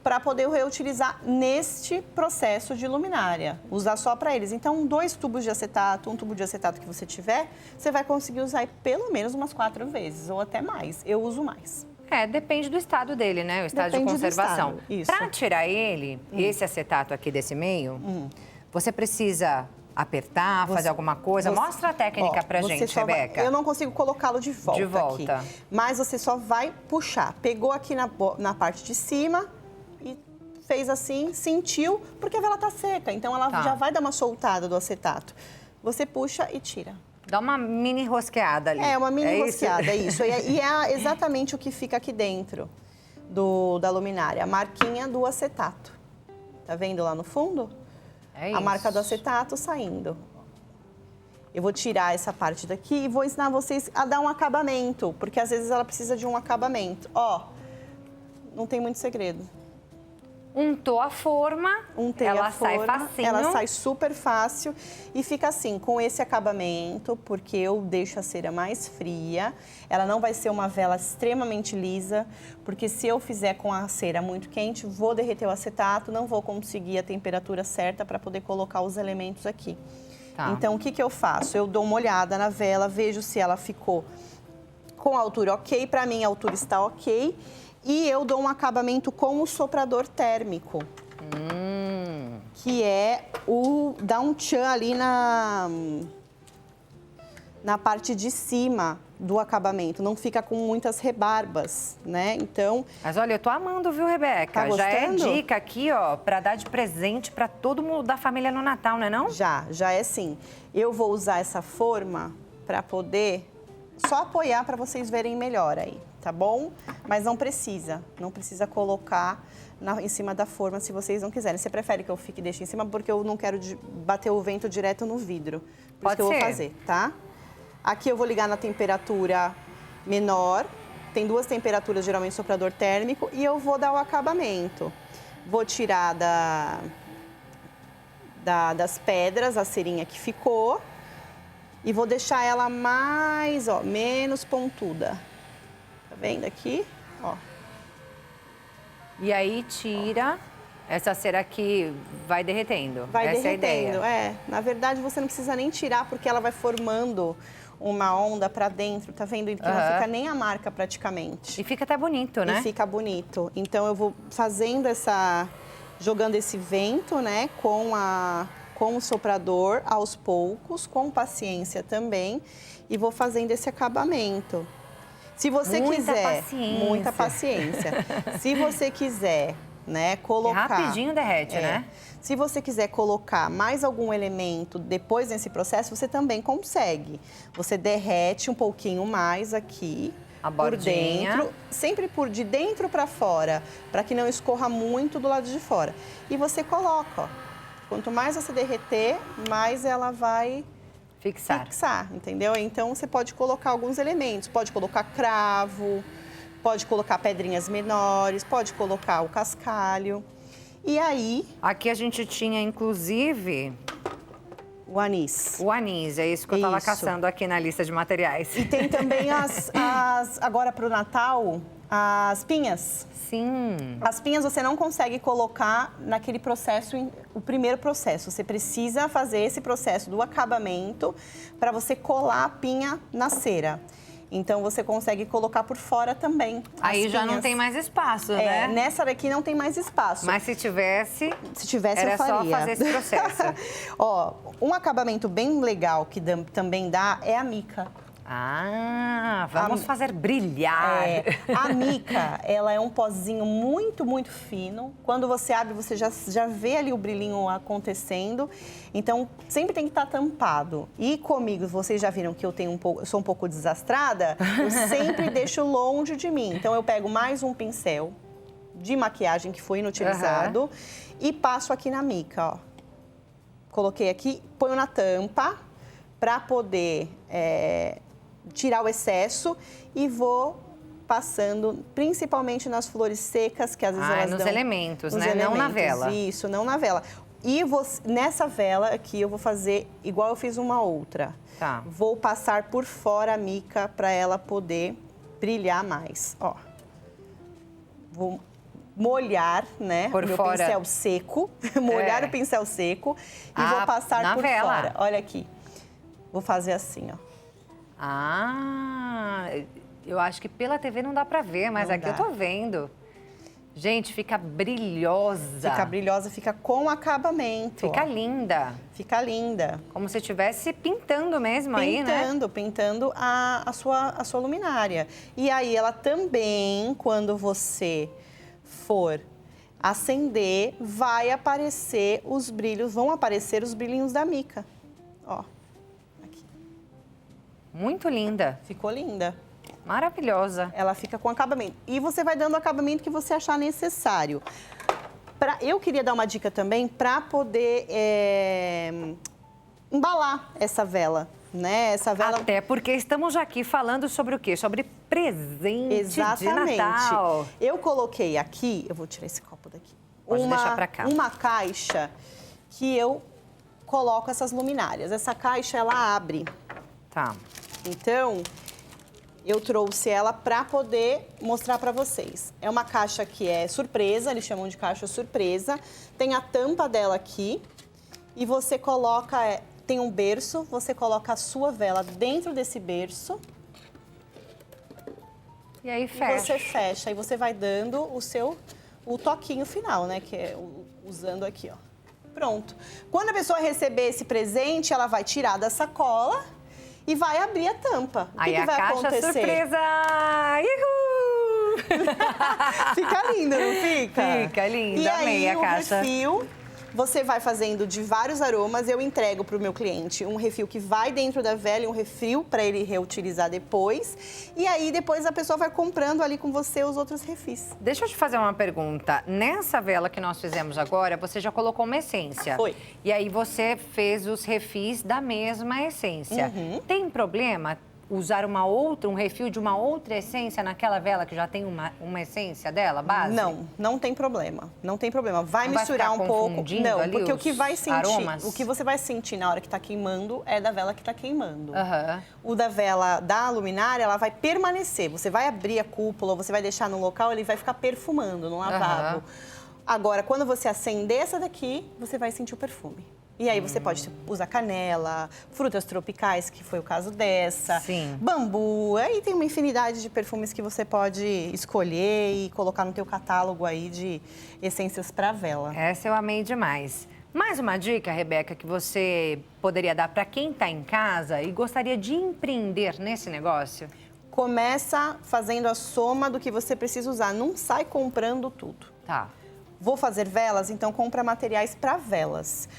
para poder reutilizar neste processo de luminária. Usar só para eles. Então, 2 tubos de acetato, um tubo de acetato que você tiver, você vai conseguir usar pelo menos umas 4 vezes, ou até mais. Eu uso mais. Depende do estado dele, né? O estado Depende de conservação. Isso. Para tirar ele, esse acetato aqui desse meio, você precisa apertar, fazer alguma coisa? Mostra a técnica pra gente, Rebeca. Eu não consigo colocá-lo de volta. De volta. Aqui, mas você só vai puxar. Pegou aqui na parte de cima e fez assim, sentiu, porque a vela tá seca. Então, ela já vai dar uma soltada do acetato. Você puxa e tira. Dá uma mini rosqueada ali. Uma mini rosqueada, é isso. E é exatamente o que fica aqui dentro da luminária. A marquinha do acetato. Tá vendo lá no fundo? É isso. A marca do acetato saindo. Eu vou tirar essa parte daqui e vou ensinar vocês a dar um acabamento, porque às vezes ela precisa de um acabamento. Ó, não tem muito segredo. Untou a forma, ela sai facinho. Ela sai super fácil e fica assim, com esse acabamento, porque eu deixo a cera mais fria. Ela não vai ser uma vela extremamente lisa, porque se eu fizer com a cera muito quente, vou derreter o acetato, não vou conseguir a temperatura certa para poder colocar os elementos aqui. Tá. Então, o que eu faço? Eu dou uma olhada na vela, vejo se ela ficou com a altura ok. Para mim, a altura está ok. E eu dou um acabamento com o soprador térmico, que é dá um tchan ali na parte de cima do acabamento, não fica com muitas rebarbas, né? Então... Mas olha, eu tô amando, viu, Rebeca? Tá gostando? Já é dica aqui, ó, para dar de presente para todo mundo da família no Natal, não é não? Já é sim. Eu vou usar essa forma para poder só apoiar para vocês verem melhor aí. Tá bom? Mas não precisa colocar em cima da forma se vocês não quiserem. Você prefere que eu fique e deixe em cima porque eu não quero bater o vento direto no vidro. Por isso que eu vou fazer, tá? Aqui eu vou ligar na temperatura menor. Tem 2 temperaturas, geralmente soprador térmico, e eu vou dar o acabamento. Vou tirar das pedras a cerinha que ficou e vou deixar ela mais, ó, menos pontuda. Tá vendo aqui? Ó. E aí tira essa cera aqui, vai derretendo. Vai Essa derretendo, é a ideia. Na verdade, você não precisa nem tirar, porque ela vai formando uma onda pra dentro, tá vendo? Que não fica nem a marca praticamente. E fica até bonito, né? E fica bonito. Então, eu vou fazendo jogando esse vento, né, com o soprador aos poucos, com paciência também, e vou fazendo esse acabamento. Se você quiser, muita paciência. Se você quiser, né, colocar... E rapidinho derrete, né? Se você quiser colocar mais algum elemento depois desse processo, você também consegue. Você derrete um pouquinho mais aqui, por dentro, sempre de dentro para fora, para que não escorra muito do lado de fora. E você coloca, ó. Quanto mais você derreter, mais ela vai... Fixar, entendeu? Então, você pode colocar alguns elementos. Pode colocar cravo, pode colocar pedrinhas menores, pode colocar o cascalho. E aí... Aqui a gente tinha, inclusive... O anis. O anis, é isso que eu estava caçando aqui na lista de materiais. E tem também agora para o Natal, as pinhas. Sim. As pinhas você não consegue colocar naquele processo, o primeiro processo. Você precisa fazer esse processo do acabamento para você colar a pinha na cera. Então, você consegue colocar por fora também. Aí já não tem mais espaço, né? Nessa daqui não tem mais espaço. Mas se tivesse era eu faria. Só fazer esse processo. Ó, um acabamento bem legal que também dá é a mica. Ah, vamos fazer brilhar. A mica, ela é um pozinho muito, muito fino. Quando você abre, você já vê ali o brilhinho acontecendo. Então, sempre tem que estar tampado. E comigo, vocês já viram que eu sou um pouco desastrada, eu sempre deixo longe de mim. Então, eu pego mais um pincel de maquiagem que foi inutilizado e passo aqui na mica, ó. Coloquei aqui, ponho na tampa para poder... tirar o excesso e vou passando principalmente nas flores secas, que às vezes elas nos dão... elementos, né? Não na vela. Isso, não na vela. E nessa vela aqui eu vou fazer igual eu fiz uma outra. Tá. Vou passar por fora a mica para ela poder brilhar mais, ó. Vou molhar, né, o meu pincel seco, molhar o pincel seco e vou passar por fora. Olha aqui. Vou fazer assim, ó. Eu acho que pela TV não dá pra ver, mas aqui eu tô vendo. Gente, fica brilhosa. Fica brilhosa, fica com acabamento. Fica linda. Fica linda. Como se estivesse pintando mesmo aí, né? Pintando a sua luminária. E aí ela também, quando você for acender, vai aparecer os brilhos, vão aparecer os brilhinhos da mica. Ó. Muito linda. Ficou linda. Maravilhosa. Ela fica com acabamento. E você vai dando o acabamento que você achar necessário. Eu queria dar uma dica também para poder embalar essa vela, né? Essa vela... Até porque estamos aqui falando sobre o quê? Sobre presente de Natal. Eu coloquei aqui... Eu vou tirar esse copo daqui. Pode deixar pra cá. Uma caixa que eu coloco essas luminárias. Essa caixa, ela abre. Tá. Então, eu trouxe ela para poder mostrar para vocês. É uma caixa que é surpresa, eles chamam de caixa surpresa. Tem a tampa dela aqui e você coloca, tem um berço, você coloca a sua vela dentro desse berço. E aí fecha. E você fecha e você vai dando o toquinho final, né? Que é usando aqui, ó. Pronto. Quando a pessoa receber esse presente, ela vai tirar da sacola e vai abrir a tampa. O que vai acontecer? Surpresa! Uhul! Fica lindo, não fica? Fica lindo, e amei aí, a caixa. Refil, você vai fazendo de vários aromas, eu entrego para o meu cliente um refil que vai dentro da vela e um refil para ele reutilizar depois. E aí, depois a pessoa vai comprando ali com você os outros refis. Deixa eu te fazer uma pergunta. Nessa vela que nós fizemos agora, você já colocou uma essência. Foi. E aí você fez os refis da mesma essência. Tem problema usar um refil de uma outra essência naquela vela que já tem uma essência dela, base? Não, não tem problema. Não tem problema. Vai não misturar vai um pouco. Não, ali porque o que vai sentir, aromas? o que você vai sentir na hora que tá queimando é da vela que tá queimando. Uhum. O da vela da luminária, ela vai permanecer. Você vai abrir a cúpula, você vai deixar no local, ele vai ficar perfumando no lavabo. Uhum. Agora, quando você acender essa daqui, você vai sentir o perfume. E aí você pode usar canela, frutas tropicais, que foi o caso dessa. Sim. Bambu, aí tem uma infinidade de perfumes que você pode escolher e colocar no teu catálogo aí de essências para vela. Essa eu amei demais. Mais uma dica, Rebeca, que você poderia dar para quem está em casa e gostaria de empreender nesse negócio? Começa fazendo a soma do que você precisa usar, não sai comprando tudo. Tá. Vou fazer velas, então compra materiais para velas.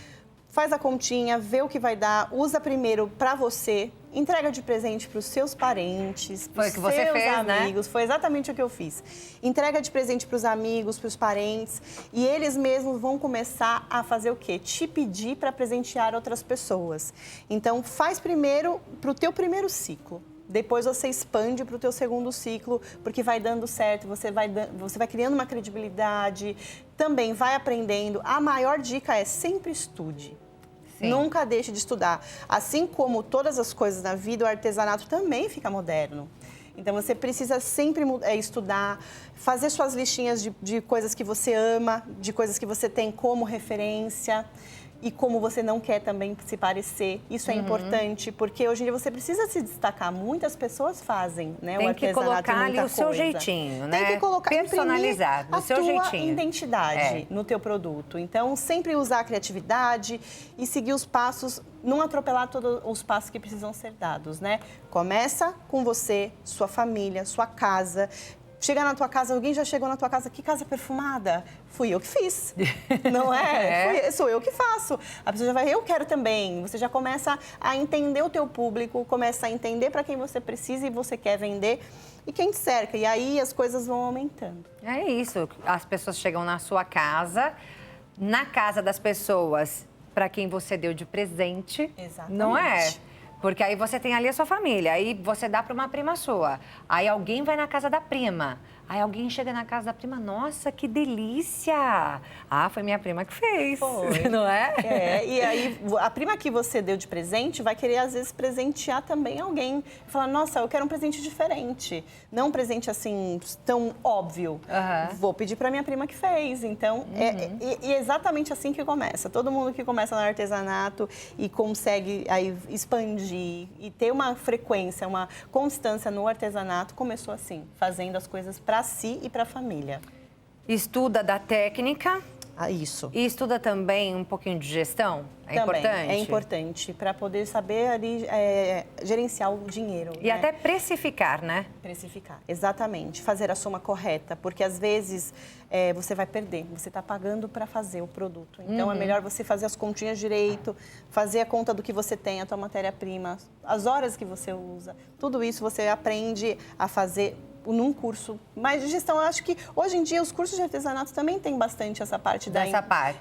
Faz a continha, vê o que vai dar, usa primeiro para você, entrega de presente para os seus parentes, para os seus amigos. Né? Foi exatamente o que eu fiz. Entrega de presente para os amigos, para os parentes, e eles mesmos vão começar a fazer o quê? Te pedir para presentear outras pessoas. Então, faz primeiro para o teu primeiro ciclo. Depois você expande para o teu segundo ciclo, porque vai dando certo, você vai criando uma credibilidade, também vai aprendendo. A maior dica é sempre estude. Sim. Nunca deixe de estudar. Assim como todas as coisas na vida, o artesanato também fica moderno. Então, você precisa sempre estudar, fazer suas listinhas de coisas que você ama, de coisas que você tem como referência e como você não quer também se parecer. Isso é importante, porque hoje em dia você precisa se destacar. Muitas pessoas fazem, né, o artesanato. Tem que colocar ali o seu jeitinho, né? Tem que colocar, personalizar do seu jeitinho. A tua identidade no teu produto. Então, sempre usar a criatividade e seguir os passos, não atropelar todos os passos que precisam ser dados, né? Começa com você, sua família, sua casa. Chega na tua casa, alguém já chegou na tua casa, que casa perfumada? Fui eu que fiz, não é? Sou eu que faço. A pessoa já vai, eu quero também. Você já começa a entender o teu público, começa a entender para quem você precisa e você quer vender e quem te cerca. E aí as coisas vão aumentando. É isso, as pessoas chegam na sua casa, na casa das pessoas para quem você deu de presente, exatamente. Não é? Porque aí você tem ali a sua família, aí você dá para uma prima sua. Aí alguém vai na casa da prima. Aí alguém chega na casa da prima, nossa, que delícia! Ah, foi minha prima que fez, foi. Não é? E aí a prima que você deu de presente vai querer, às vezes, presentear também alguém. Falar, nossa, eu quero um presente diferente. Não um presente, assim, tão óbvio. Vou pedir para minha prima que fez. Então, é exatamente assim que começa. Todo mundo que começa no artesanato e consegue aí expandir e ter uma frequência, uma constância no artesanato, começou assim, fazendo as coisas para si e para a família. Estuda da técnica. Isso. E estuda também um pouquinho de gestão? É também importante? É importante para poder saber ali gerenciar o dinheiro. E até precificar, né? Precificar, exatamente. Fazer a soma correta, porque às vezes você vai perder. Você está pagando para fazer o produto. Então é melhor você fazer as continhas direito, fazer a conta do que você tem, a tua matéria-prima, as horas que você usa. Tudo isso você aprende a fazer num curso mais de gestão. Eu acho que hoje em dia os cursos de artesanato também tem bastante essa parte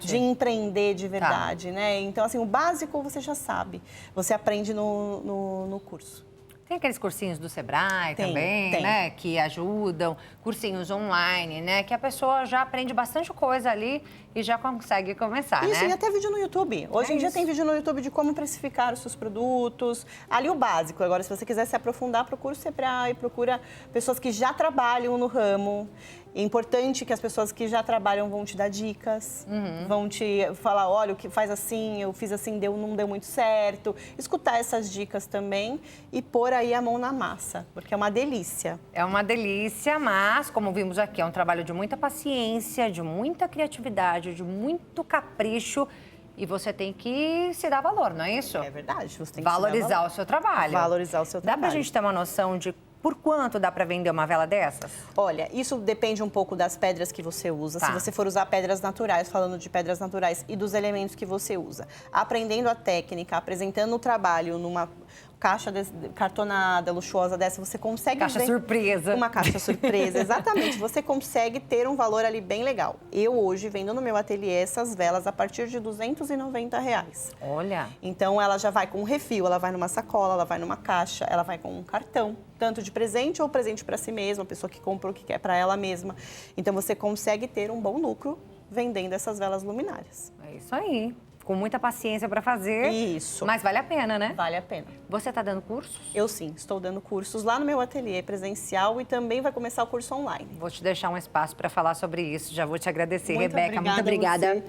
de empreender de verdade, né? Então, assim, o básico você já sabe, você aprende no curso. Tem aqueles cursinhos do Sebrae também, tem. né? Que ajudam, cursinhos online, né? Que a pessoa já aprende bastante coisa ali e já consegue começar, Isso, né? e até vídeo no YouTube. Hoje em dia tem vídeo no YouTube de como precificar os seus produtos. Ali o básico. Agora, se você quiser se aprofundar, procura o Sebrae, procura pessoas que já trabalham no ramo. É importante que as pessoas que já trabalham vão te dar dicas, vão te falar, olha, o que faz assim, eu fiz assim, não deu muito certo. Escutar essas dicas também e pôr aí a mão na massa, porque é uma delícia. É uma delícia, mas, como vimos aqui, é um trabalho de muita paciência, de muita criatividade, de muito capricho. E você tem que se dar valor, não é isso? É verdade, você tem que valorizar o seu trabalho. Valorizar o seu trabalho. Dá pra gente ter uma noção de por quanto dá para vender uma vela dessas? Olha, isso depende um pouco das pedras que você usa. Tá. Se você for usar pedras naturais, falando de pedras naturais e dos elementos que você usa. Aprendendo a técnica, apresentando o trabalho numa caixa cartonada, luxuosa dessa, você consegue... Caixa surpresa. Uma caixa surpresa, exatamente. Você consegue ter um valor ali bem legal. Eu hoje vendo no meu ateliê essas velas a partir de R$290. Olha. Então, ela já vai com um refil, ela vai numa sacola, ela vai numa caixa, ela vai com um cartão, tanto de presente ou presente para si mesma, a pessoa que compra o que quer para ela mesma. Então, você consegue ter um bom lucro vendendo essas velas luminárias. É isso aí. Com muita paciência para fazer. Isso. Mas vale a pena, né? Vale a pena. Você está dando cursos? Eu sim, estou dando cursos lá no meu ateliê presencial e também vai começar o curso online. Vou te deixar um espaço para falar sobre isso. Já vou te agradecer, Muito Rebeca. Muito obrigada.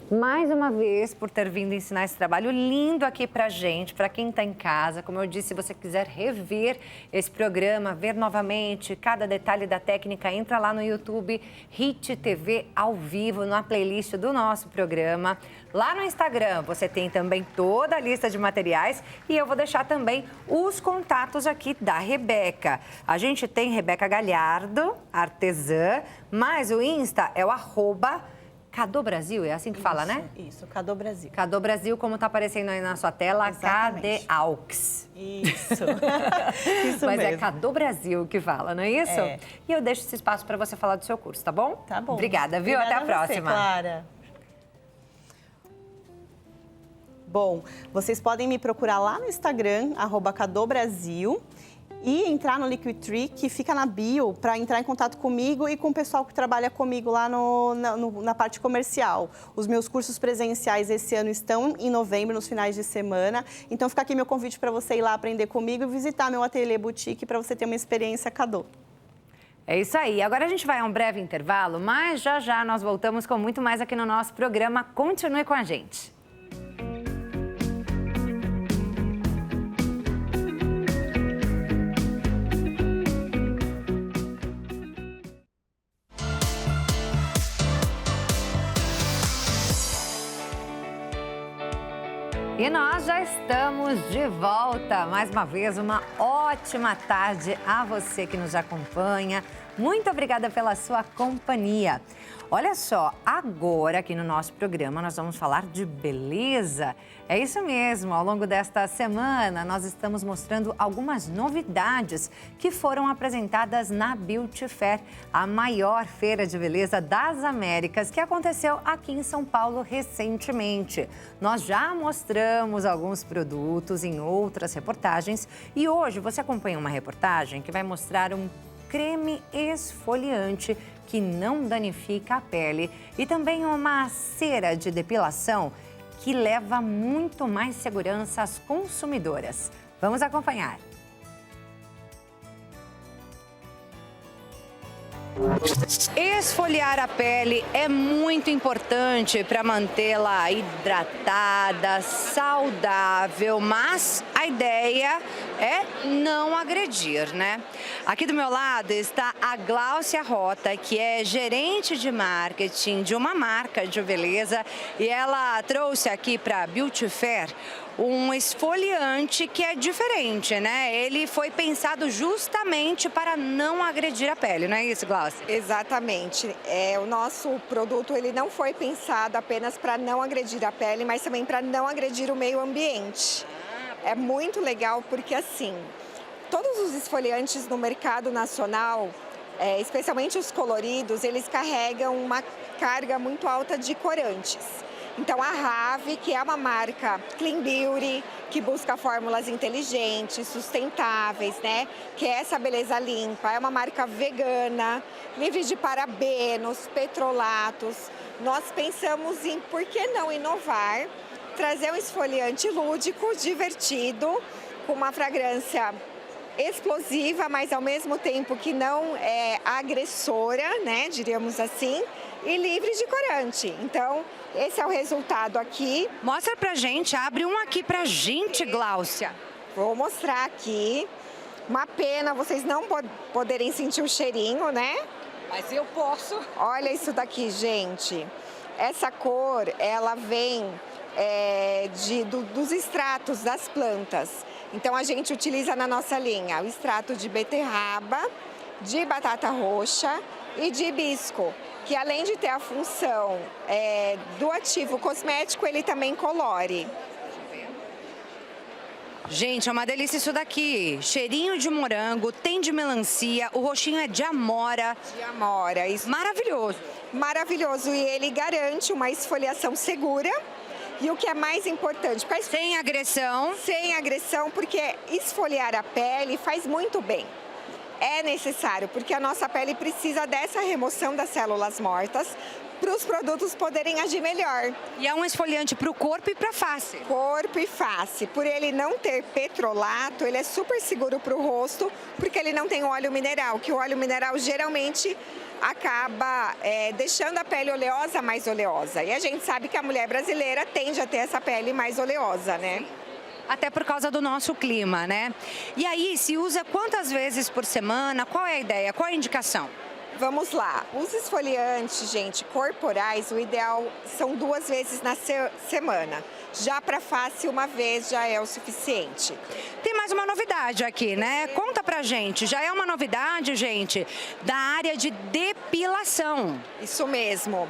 Mais uma vez por ter vindo ensinar esse trabalho lindo aqui pra gente, para quem está em casa. Como eu disse, se você quiser rever esse programa, ver novamente cada detalhe da técnica, entra lá no YouTube, Hit TV ao vivo, na playlist do nosso programa. Lá no Instagram você tem também toda a lista de materiais e eu vou deixar também os contatos aqui da Rebeca. A gente tem Rebeca Galhardo, artesã, mas o Insta é o @Cadô Brasil, é assim que fala, né? Isso, Cadô Brasil. Cadô Brasil, como está aparecendo aí na sua tela, Exatamente. Cadê-Aux. Isso. Isso Mas mesmo. é Cadô Brasil que fala, não é isso? É. E eu deixo esse espaço para você falar do seu curso, tá bom? Tá bom. Obrigada, viu? Obrigada Até a a você, próxima. Clara. Bom, vocês podem me procurar lá no Instagram, @CadôBrasil, e entrar no Liquid Tree, que fica na bio, para entrar em contato comigo e com o pessoal que trabalha comigo lá na parte comercial. Os meus cursos presenciais esse ano estão em novembro, nos finais de semana. Então, fica aqui meu convite para você ir lá aprender comigo e visitar meu ateliê boutique para você ter uma experiência Cadô. É isso aí. Agora a gente vai a um breve intervalo, mas já já nós voltamos com muito mais aqui no nosso programa. Continue com a gente. E nós já estamos de volta. Mais uma vez, uma ótima tarde a você que nos acompanha. Muito obrigada pela sua companhia. Olha só, agora aqui no nosso programa nós vamos falar de beleza. É isso mesmo, ao longo desta semana nós estamos mostrando algumas novidades que foram apresentadas na Beauty Fair, a maior feira de beleza das Américas, que aconteceu aqui em São Paulo recentemente. Nós já mostramos alguns produtos em outras reportagens e hoje você acompanha uma reportagem que vai mostrar um creme esfoliante que não danifica a pele e também uma cera de depilação que leva muito mais segurança às consumidoras. Vamos acompanhar. Esfoliar a pele é muito importante para mantê-la hidratada, saudável, mas a ideia é não agredir, né? Aqui do meu lado está a Gláucia Rota, que é gerente de marketing de uma marca de beleza, e ela trouxe aqui para a Beauty Fair um esfoliante que é diferente, né? Ele foi pensado justamente para não agredir a pele, não é isso, Gláucia? Exatamente. O nosso produto ele não foi pensado apenas para não agredir a pele, mas também para não agredir o meio ambiente. É muito legal porque, assim, todos os esfoliantes no mercado nacional, especialmente os coloridos, eles carregam uma carga muito alta de corantes. Então, a Rave, que é uma marca clean beauty, que busca fórmulas inteligentes, sustentáveis, né? Que é essa beleza limpa. É uma marca vegana, livre de parabenos, petrolatos. Nós pensamos em, por que não inovar, trazer um esfoliante lúdico, divertido, com uma fragrância explosiva, mas ao mesmo tempo que não é agressora, né? Diríamos assim, e livre de corante. Então, esse é o resultado aqui. Mostra pra gente, abre um aqui pra gente, Gláucia. Vou mostrar aqui. Uma pena vocês não poderem sentir o cheirinho, né? Mas eu posso. Olha isso daqui, gente. Essa cor, ela vem dos extratos das plantas. Então, a gente utiliza na nossa linha o extrato de beterraba, de batata roxa e de hibisco, que além de ter a função do ativo cosmético, ele também colore. Gente, é uma delícia isso daqui. Cheirinho de morango, tem de melancia, o roxinho é de amora. De amora, isso. Maravilhoso. Maravilhoso, e ele garante uma esfoliação segura. E o que é mais importante... Sem agressão. Sem agressão, porque esfoliar a pele faz muito bem. É necessário, porque a nossa pele precisa dessa remoção das células mortas para os produtos poderem agir melhor. E é um esfoliante para o corpo e para a face. Corpo e face. Por ele não ter petrolato, ele é super seguro para o rosto, porque ele não tem óleo mineral, que o óleo mineral geralmente acaba deixando a pele oleosa mais oleosa. E a gente sabe que a mulher brasileira tende a ter essa pele mais oleosa, né? Até por causa do nosso clima, né? E aí, se usa quantas vezes por semana? Qual é a ideia? Qual é a indicação? Vamos lá. Os esfoliantes, gente, corporais, o ideal são 2 vezes na semana. Já para face, 1 vez já é o suficiente. Tem mais uma novidade aqui, né? Conta pra gente. Já é uma novidade, gente, da área de depilação. Isso mesmo.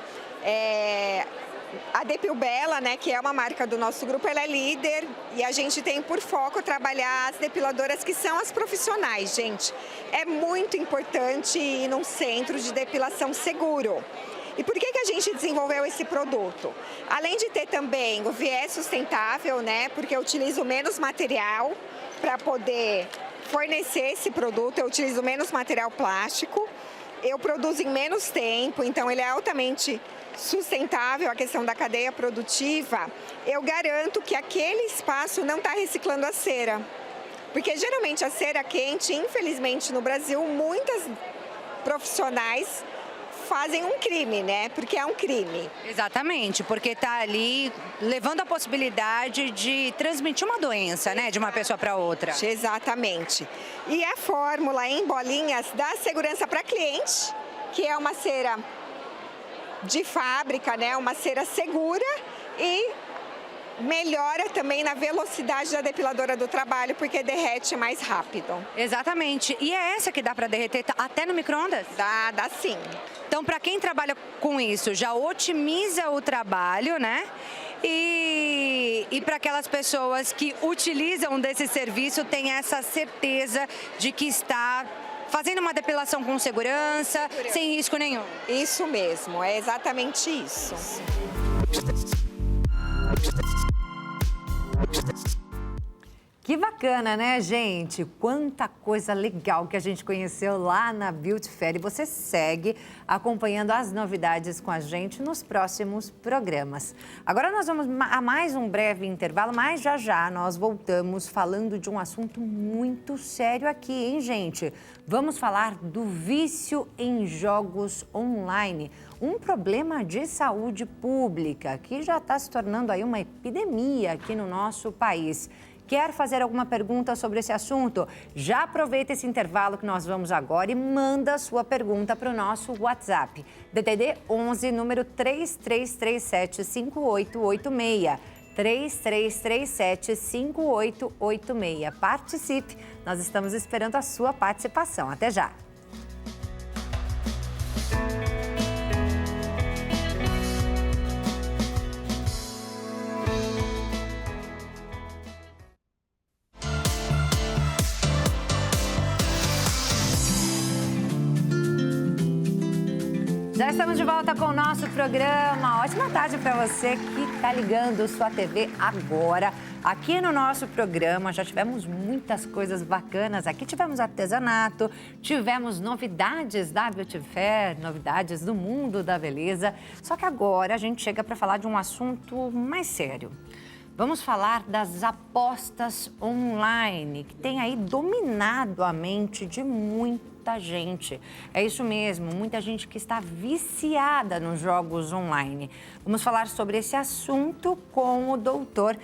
A Depilbela, né, que é uma marca do nosso grupo, ela é líder e a gente tem por foco trabalhar as depiladoras que são as profissionais, gente. É muito importante ir num centro de depilação seguro. E por que a gente desenvolveu esse produto? Além de ter também o viés sustentável, né, porque eu utilizo menos material para poder fornecer esse produto, eu utilizo menos material plástico, eu produzo em menos tempo, então ele é altamente sustentável, a questão da cadeia produtiva, eu garanto que aquele espaço não está reciclando a cera. Porque geralmente a cera quente, infelizmente no Brasil, muitas profissionais fazem um crime, né? Porque é um crime. Exatamente, porque está ali levando a possibilidade de transmitir uma doença, né? De uma pessoa para outra. Exatamente. E a fórmula em bolinhas dá segurança para cliente, que é uma cera de fábrica, né? Uma cera segura e melhora também na velocidade da depiladora do trabalho, porque derrete mais rápido. Exatamente. E é essa que dá para derreter até no micro-ondas? Dá sim. Então, para quem trabalha com isso, já otimiza o trabalho, né? E para aquelas pessoas que utilizam desse serviço, tem essa certeza de que está fazendo uma depilação com segurança, sem risco nenhum. Isso mesmo, é exatamente isso. Que bacana, né, gente? Quanta coisa legal que a gente conheceu lá na Beauty Fair. E você segue acompanhando as novidades com a gente nos próximos programas. Agora nós vamos a mais um breve intervalo, mas já nós voltamos falando de um assunto muito sério aqui, hein, gente? Vamos falar do vício em jogos online. Um problema de saúde pública que já está se tornando aí uma epidemia aqui no nosso país. Quer fazer alguma pergunta sobre esse assunto? Já aproveita esse intervalo que nós vamos agora e manda a sua pergunta para o nosso WhatsApp. DDD 11, número 3337-5886. 3337-5886. Participe, nós estamos esperando a sua participação. Até já! Já estamos de volta com o nosso programa. Ótima tarde para você que está ligando sua TV agora. Aqui no nosso programa já tivemos muitas coisas bacanas. Aqui tivemos artesanato, tivemos novidades da Beauty Fair, novidades do mundo da beleza. Só que agora a gente chega para falar de um assunto mais sério. Vamos falar das apostas online, que tem aí dominado a mente de muita gente. É isso mesmo, muita gente que está viciada nos jogos online. Vamos falar sobre esse assunto com o doutor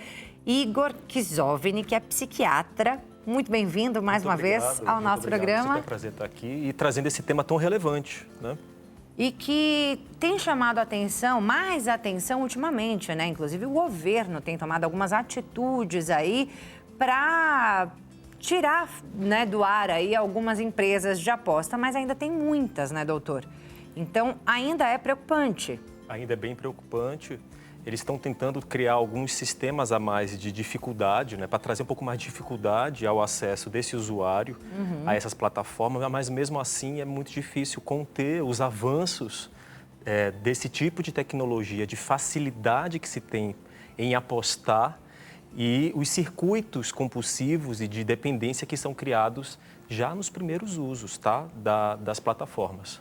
Igor Kizovny, que é psiquiatra. Muito bem-vindo mais uma vez ao nosso programa. É um prazer estar aqui e trazendo esse tema tão relevante, né? E que tem chamado a atenção, mais atenção ultimamente, né? Inclusive o governo tem tomado algumas atitudes aí para tirar, né, do ar aí algumas empresas de aposta, mas ainda tem muitas, né, doutor? Então ainda é preocupante. Ainda é bem preocupante. Eles estão tentando criar alguns sistemas a mais de dificuldade, né, para trazer um pouco mais de dificuldade ao acesso desse usuário a essas plataformas, mas mesmo assim é muito difícil conter os avanços desse tipo de tecnologia, de facilidade que se tem em apostar e os circuitos compulsivos e de dependência que são criados já nos primeiros usos, tá, das plataformas.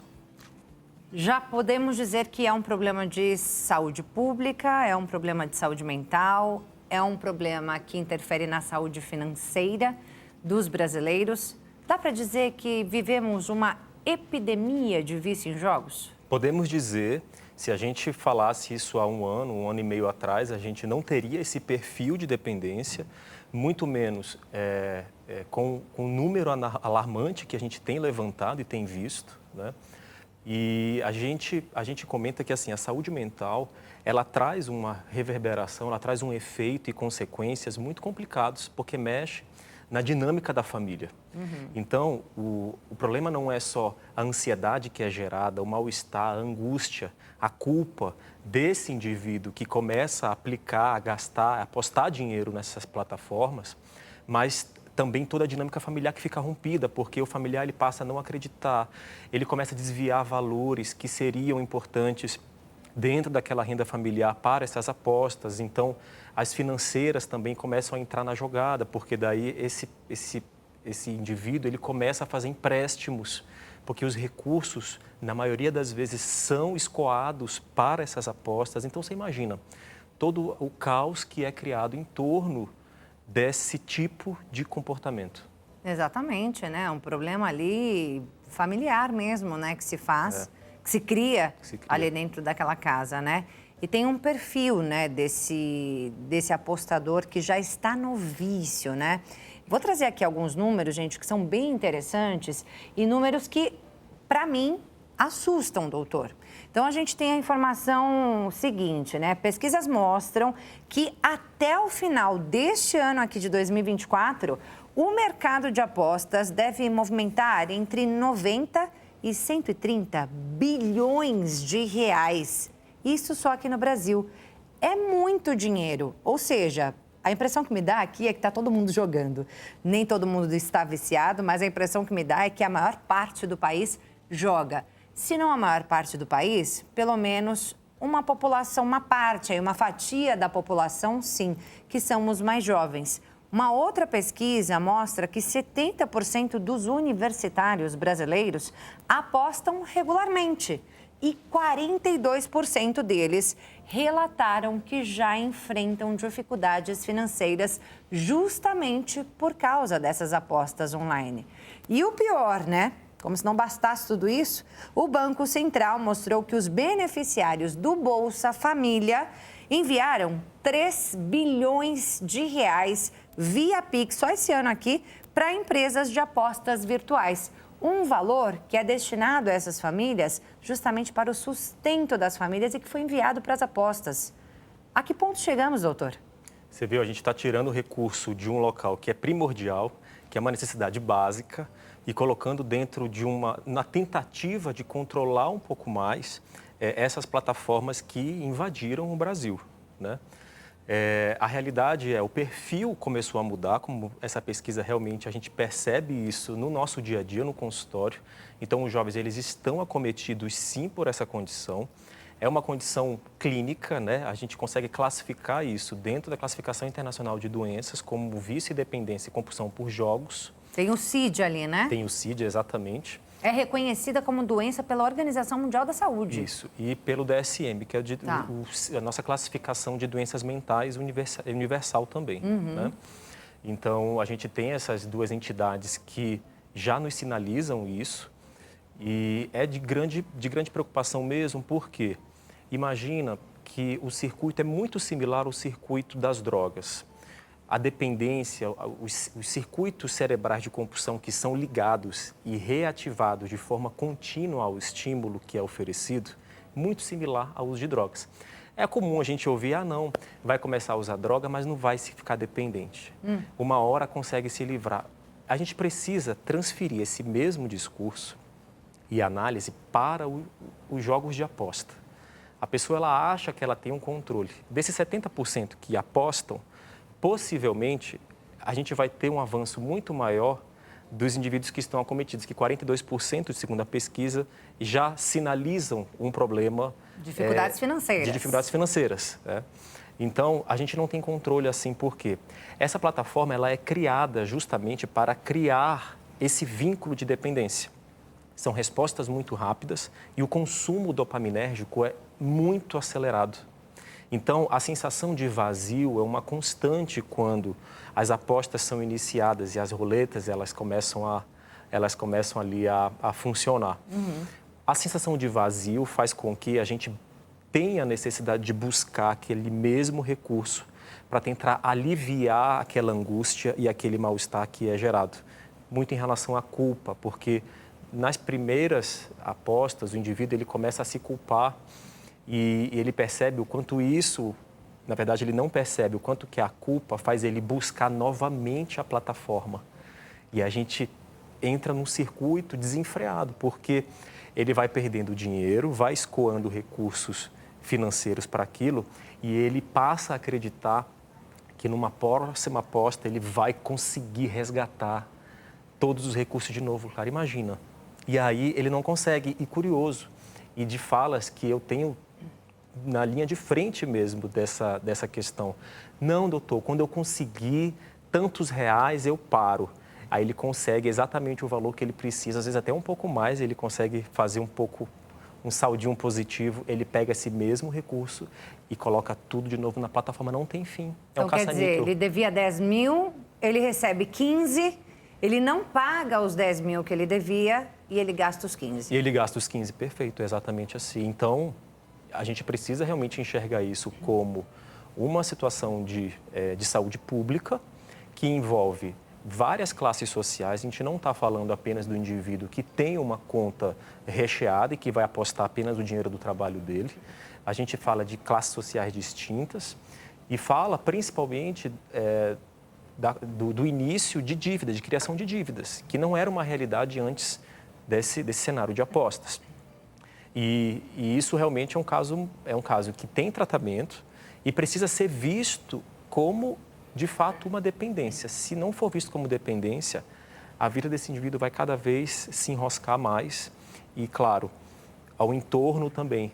Já podemos dizer que é um problema de saúde pública, é um problema de saúde mental, é um problema que interfere na saúde financeira dos brasileiros. Dá para dizer que vivemos uma epidemia de vício em jogos? Podemos dizer, se a gente falasse isso há um ano e meio atrás, a gente não teria esse perfil de dependência, muito menos com o número alarmante que a gente tem levantado e tem visto, né? E a gente comenta que assim, a saúde mental, ela traz uma reverberação, ela traz um efeito e consequências muito complicados, porque mexe na dinâmica da família. Então, o problema não é só a ansiedade que é gerada, o mal-estar, a angústia, a culpa desse indivíduo que começa a aplicar, a gastar, a apostar dinheiro nessas plataformas, mas também toda a dinâmica familiar que fica rompida, porque o familiar ele passa a não acreditar, ele começa a desviar valores que seriam importantes dentro daquela renda familiar para essas apostas. Então, as financeiras também começam a entrar na jogada, porque daí esse indivíduo ele começa a fazer empréstimos, porque os recursos, na maioria das vezes, são escoados para essas apostas. Então, você imagina todo o caos que é criado em torno desse tipo de comportamento. Exatamente, né? Um problema ali familiar mesmo, né? Que se faz, que se cria ali dentro daquela casa, né? E tem um perfil, né? Desse apostador que já está no vício, né? Vou trazer aqui alguns números, gente, que são bem interessantes e números que, para mim, assustam, doutor. Então, a gente tem a informação seguinte, né? Pesquisas mostram que até o final deste ano aqui de 2024, o mercado de apostas deve movimentar entre 90 e 130 bilhões de reais. Isso só aqui no Brasil. É muito dinheiro, ou seja, a impressão que me dá aqui é que está todo mundo jogando. Nem todo mundo está viciado, mas a impressão que me dá é que a maior parte do país joga. Se não a maior parte do país, pelo menos uma população, uma parte, uma fatia da população, sim, que são os mais jovens. Uma outra pesquisa mostra que 70% dos universitários brasileiros apostam regularmente e 42% deles relataram que já enfrentam dificuldades financeiras justamente por causa dessas apostas online. E o pior, né? Como se não bastasse tudo isso, o Banco Central mostrou que os beneficiários do Bolsa Família enviaram 3 bilhões de reais via Pix, só esse ano aqui, para empresas de apostas virtuais. Um valor que é destinado a essas famílias justamente para o sustento das famílias e que foi enviado para as apostas. A que ponto chegamos, doutor? Você viu, a gente está tirando o recurso de um local que é primordial, que é uma necessidade básica, e colocando dentro de na tentativa de controlar um pouco mais essas plataformas que invadiram o Brasil, né? A realidade o perfil começou a mudar, como essa pesquisa realmente, a gente percebe isso no nosso dia a dia, no consultório. Então, os jovens, eles estão acometidos, sim, por essa condição. É uma condição clínica, né? A gente consegue classificar isso dentro da classificação internacional de doenças como vício e dependência e compulsão por jogos. Tem o CID ali, né? Tem o CID, exatamente. É reconhecida como doença pela Organização Mundial da Saúde. Isso, e pelo DSM, que é a nossa classificação de doenças mentais universal também. Né? Então, a gente tem essas duas entidades que já nos sinalizam isso e é de grande preocupação mesmo, porque imagina que o circuito é muito similar ao circuito das drogas. A dependência, os circuitos cerebrais de compulsão que são ligados e reativados de forma contínua ao estímulo que é oferecido, muito similar ao uso de drogas. É comum a gente ouvir, não, vai começar a usar droga, mas não vai se ficar dependente. Uma hora consegue se livrar. A gente precisa transferir esse mesmo discurso e análise para os jogos de aposta. A pessoa ela acha que ela tem um controle. Desses 70% que apostam, possivelmente, a gente vai ter um avanço muito maior dos indivíduos que estão acometidos, que 42%, segundo a pesquisa, já sinalizam um problema... Dificuldades financeiras. De dificuldades financeiras. Então, a gente não tem controle assim, por quê? Essa plataforma ela é criada justamente para criar esse vínculo de dependência. São respostas muito rápidas e o consumo dopaminérgico é muito acelerado. Então, a sensação de vazio é uma constante quando as apostas são iniciadas e as roletas elas começam ali a funcionar. A sensação de vazio faz com que a gente tenha a necessidade de buscar aquele mesmo recurso para tentar aliviar aquela angústia e aquele mal-estar que é gerado. Muito em relação à culpa, porque nas primeiras apostas o indivíduo ele começa a se culpar e ele percebe o quanto isso, na verdade ele não percebe o quanto que a culpa faz ele buscar novamente a plataforma. E a gente entra num circuito desenfreado, porque ele vai perdendo dinheiro, vai escoando recursos financeiros para aquilo e ele passa a acreditar que numa próxima aposta ele vai conseguir resgatar todos os recursos de novo, cara, imagina. E aí ele não consegue, e curioso, e de falas que eu tenho na linha de frente mesmo dessa questão. Não, doutor, quando eu conseguir tantos reais, eu paro. Aí ele consegue exatamente o valor que ele precisa, às vezes até um pouco mais, ele consegue fazer um saldinho positivo, ele pega esse mesmo recurso e coloca tudo de novo na plataforma, não tem fim. Então, quer dizer, ele devia 10 mil, ele recebe 15, ele não paga os 10 mil que ele devia e ele gasta os 15. E ele gasta os 15, perfeito, exatamente assim. Então, a gente precisa realmente enxergar isso como uma situação de saúde pública que envolve várias classes sociais. A gente não está falando apenas do indivíduo que tem uma conta recheada e que vai apostar apenas o dinheiro do trabalho dele. A gente fala de classes sociais distintas e fala principalmente do início de dívidas, de criação de dívidas, que não era uma realidade antes desse cenário de apostas. E isso realmente é um caso que tem tratamento e precisa ser visto como, de fato, uma dependência. Se não for visto como dependência, a vida desse indivíduo vai cada vez se enroscar mais e, claro, ao entorno também,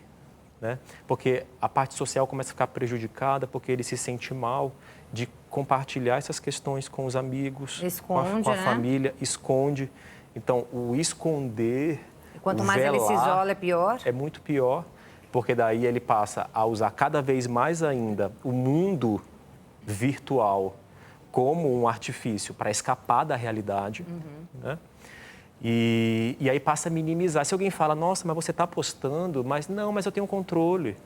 né? Porque a parte social começa a ficar prejudicada porque ele se sente mal de compartilhar essas questões com os amigos, esconde, com a família, esconde. Então, o esconder, quanto mais ele se isola, é pior? É muito pior, porque daí ele passa a usar cada vez mais ainda o mundo virtual como um artifício para escapar da realidade, né? E aí passa a minimizar. Se alguém fala, nossa, mas você está apostando, mas eu tenho controle.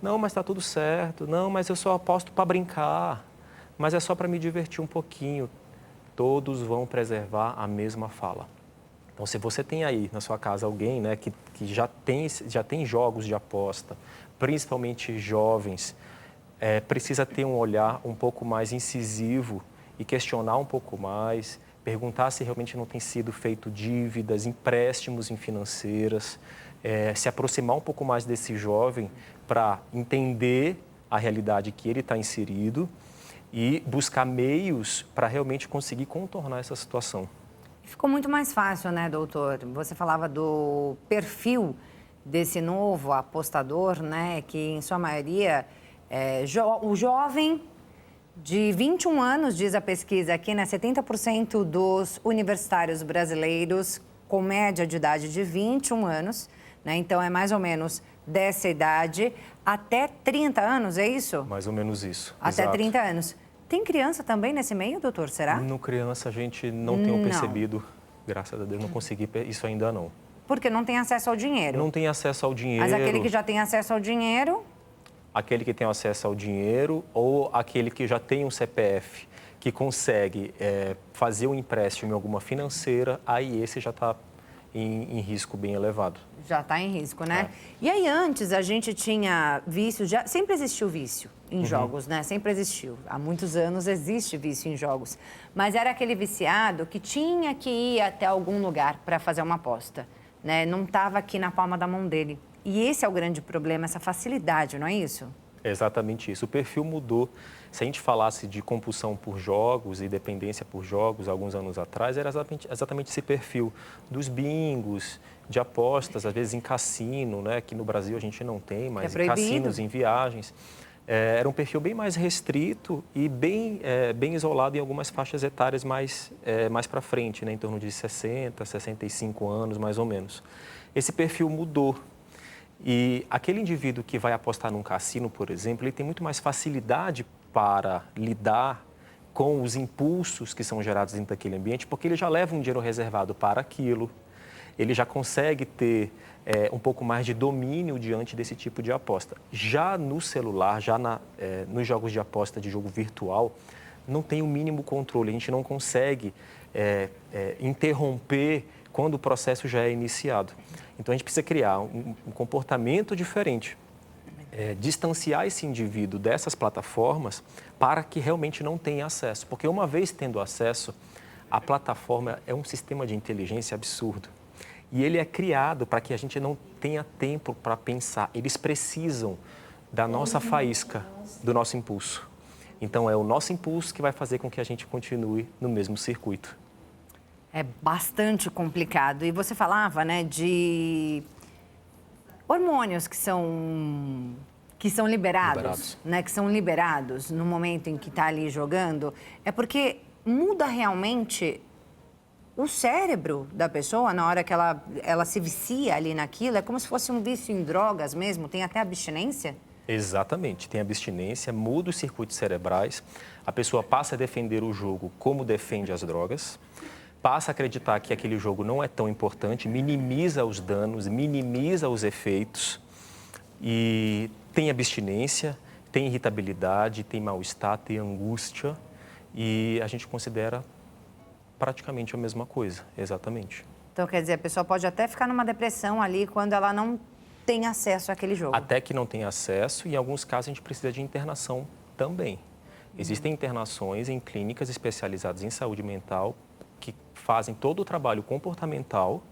Não, mas está tudo certo. Não, mas eu só aposto para brincar. Mas é só para me divertir um pouquinho. Todos vão preservar a mesma fala. Então, se você tem aí na sua casa alguém, né, que já tem jogos de aposta, principalmente jovens, precisa ter um olhar um pouco mais incisivo e questionar um pouco mais, perguntar se realmente não tem sido feito dívidas, empréstimos em financeiras, se aproximar um pouco mais desse jovem para entender a realidade que ele está inserido e buscar meios para realmente conseguir contornar essa situação. Ficou muito mais fácil, né, doutor? Você falava do perfil desse novo apostador, né, que em sua maioria é o jovem de 21 anos, diz a pesquisa aqui, né, 70% dos universitários brasileiros com média de idade de 21 anos, né, então é mais ou menos dessa idade até 30 anos, é isso? Mais ou menos isso. Até Exato. 30 anos. Tem criança também nesse meio, doutor, será? No criança a gente não tem percebido, graças a Deus, não consegui isso ainda não. Porque não tem acesso ao dinheiro. Não tem acesso ao dinheiro. Mas aquele que já tem acesso ao dinheiro... Aquele que tem acesso ao dinheiro ou aquele que já tem um CPF, que consegue fazer um empréstimo em alguma financeira, aí esse já está em risco bem elevado. Já está em risco, né? E aí antes a gente tinha vício, sempre existiu vício em jogos, né? Sempre existiu. Há muitos anos existe vício em jogos. Mas era aquele viciado que tinha que ir até algum lugar para fazer uma aposta, né? Não estava aqui na palma da mão dele. E esse é o grande problema, essa facilidade, não é isso? É exatamente isso. O perfil mudou. Se a gente falasse de compulsão por jogos e dependência por jogos alguns anos atrás, era exatamente esse perfil dos bingos, de apostas, às vezes em cassino, né? Que no Brasil a gente não tem, mas em cassinos, em viagens. Era um perfil bem mais restrito e bem isolado em algumas faixas etárias mais para frente, né? Em torno de 60, 65 anos, mais ou menos. Esse perfil mudou. E aquele indivíduo que vai apostar num cassino, por exemplo, ele tem muito mais facilidade para lidar com os impulsos que são gerados dentro daquele ambiente, porque ele já leva um dinheiro reservado para aquilo, ele já consegue ter um pouco mais de domínio diante desse tipo de aposta. Já no celular, nos jogos de aposta de jogo virtual, não tem o mínimo controle, a gente não consegue interromper quando o processo já é iniciado. Então, a gente precisa criar um comportamento diferente, distanciar esse indivíduo dessas plataformas para que realmente não tenha acesso. Porque uma vez tendo acesso, a plataforma é um sistema de inteligência absurdo. E ele é criado para que a gente não tenha tempo para pensar. Eles precisam da nossa faísca, do nosso impulso. Então, é o nosso impulso que vai fazer com que a gente continue no mesmo circuito. É bastante complicado. E você falava, né, de hormônios que são liberados, né, que são liberados no momento em que está ali jogando. É porque muda realmente o cérebro da pessoa na hora que ela se vicia ali naquilo. É como se fosse um vício em drogas mesmo. Tem até abstinência? Exatamente. Tem abstinência, muda os circuitos cerebrais. A pessoa passa a defender o jogo como defende as drogas. Passa a acreditar que aquele jogo não é tão importante, minimiza os danos, minimiza os efeitos e tem abstinência, tem irritabilidade, tem mal-estar, tem angústia e a gente considera praticamente a mesma coisa, exatamente. Então, quer dizer, a pessoa pode até ficar numa depressão ali quando ela não tem acesso àquele jogo. Até que não tem acesso e em alguns casos a gente precisa de internação também. Existem internações em clínicas especializadas em saúde mental que fazem todo o trabalho comportamental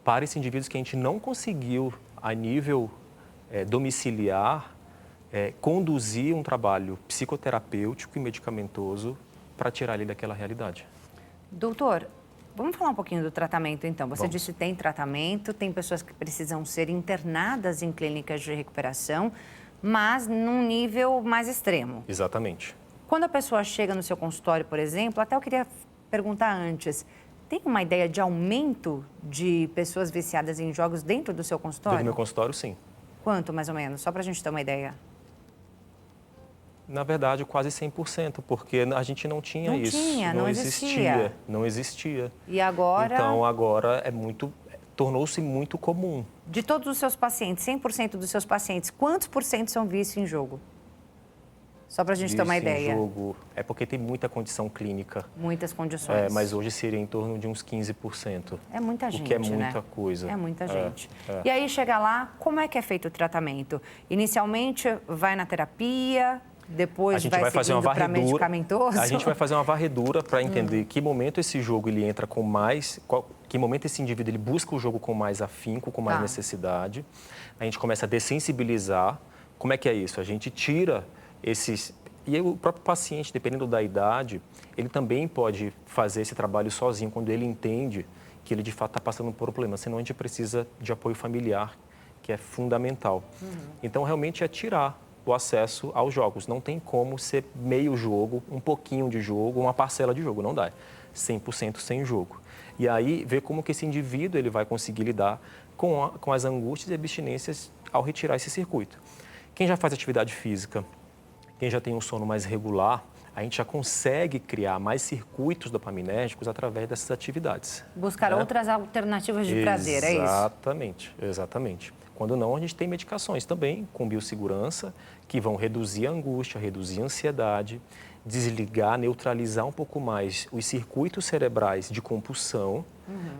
para esses indivíduos que a gente não conseguiu, a nível domiciliar, conduzir um trabalho psicoterapêutico e medicamentoso para tirar ele daquela realidade. Doutor, vamos falar um pouquinho do tratamento, então. Você disse que tem tratamento, tem pessoas que precisam ser internadas em clínicas de recuperação, mas num nível mais extremo. Exatamente. Quando a pessoa chega no seu consultório, por exemplo, até eu queria perguntar antes, tem uma ideia de aumento de pessoas viciadas em jogos dentro do seu consultório? Dentro do meu consultório, sim. Quanto, mais ou menos? Só para a gente ter uma ideia. Na verdade, quase 100%, porque a gente não tinha isso. Não existia. Não existia. E agora? Então, agora tornou-se muito comum. De todos os seus pacientes, 100% dos seus pacientes, quantos por cento são vício em jogo? Só para a gente ter uma ideia. Jogo, é porque tem muita condição clínica. Muitas condições. Mas hoje seria em torno de uns 15%. É muita gente, o que é muita né? coisa. É muita gente. E aí chega lá, como é que é feito o tratamento? Inicialmente vai na terapia, depois vai seguindo para medicamentoso? A gente vai fazer uma varredura para entender que momento esse jogo ele entra com mais, que momento esse indivíduo ele busca o jogo com mais afinco, com mais necessidade. A gente começa a dessensibilizar Como é que é isso? A gente tira esses... E aí, o próprio paciente, dependendo da idade, ele também pode fazer esse trabalho sozinho, quando ele entende que ele, de fato, está passando por um problema. Senão, a gente precisa de apoio familiar, que é fundamental. Então, realmente, é tirar o acesso aos jogos. Não tem como ser meio jogo, um pouquinho de jogo, uma parcela de jogo. Não dá. 100% sem jogo. E aí, ver como que esse indivíduo ele vai conseguir lidar com as angústias e abstinências ao retirar esse circuito. Quem já faz atividade física, quem já tem um sono mais regular, a gente já consegue criar mais circuitos dopaminérgicos através dessas atividades. Buscar outras alternativas de prazer, é isso? Exatamente, exatamente. Quando não, a gente tem medicações também com biossegurança que vão reduzir a angústia, reduzir a ansiedade, desligar, neutralizar um pouco mais os circuitos cerebrais de compulsão,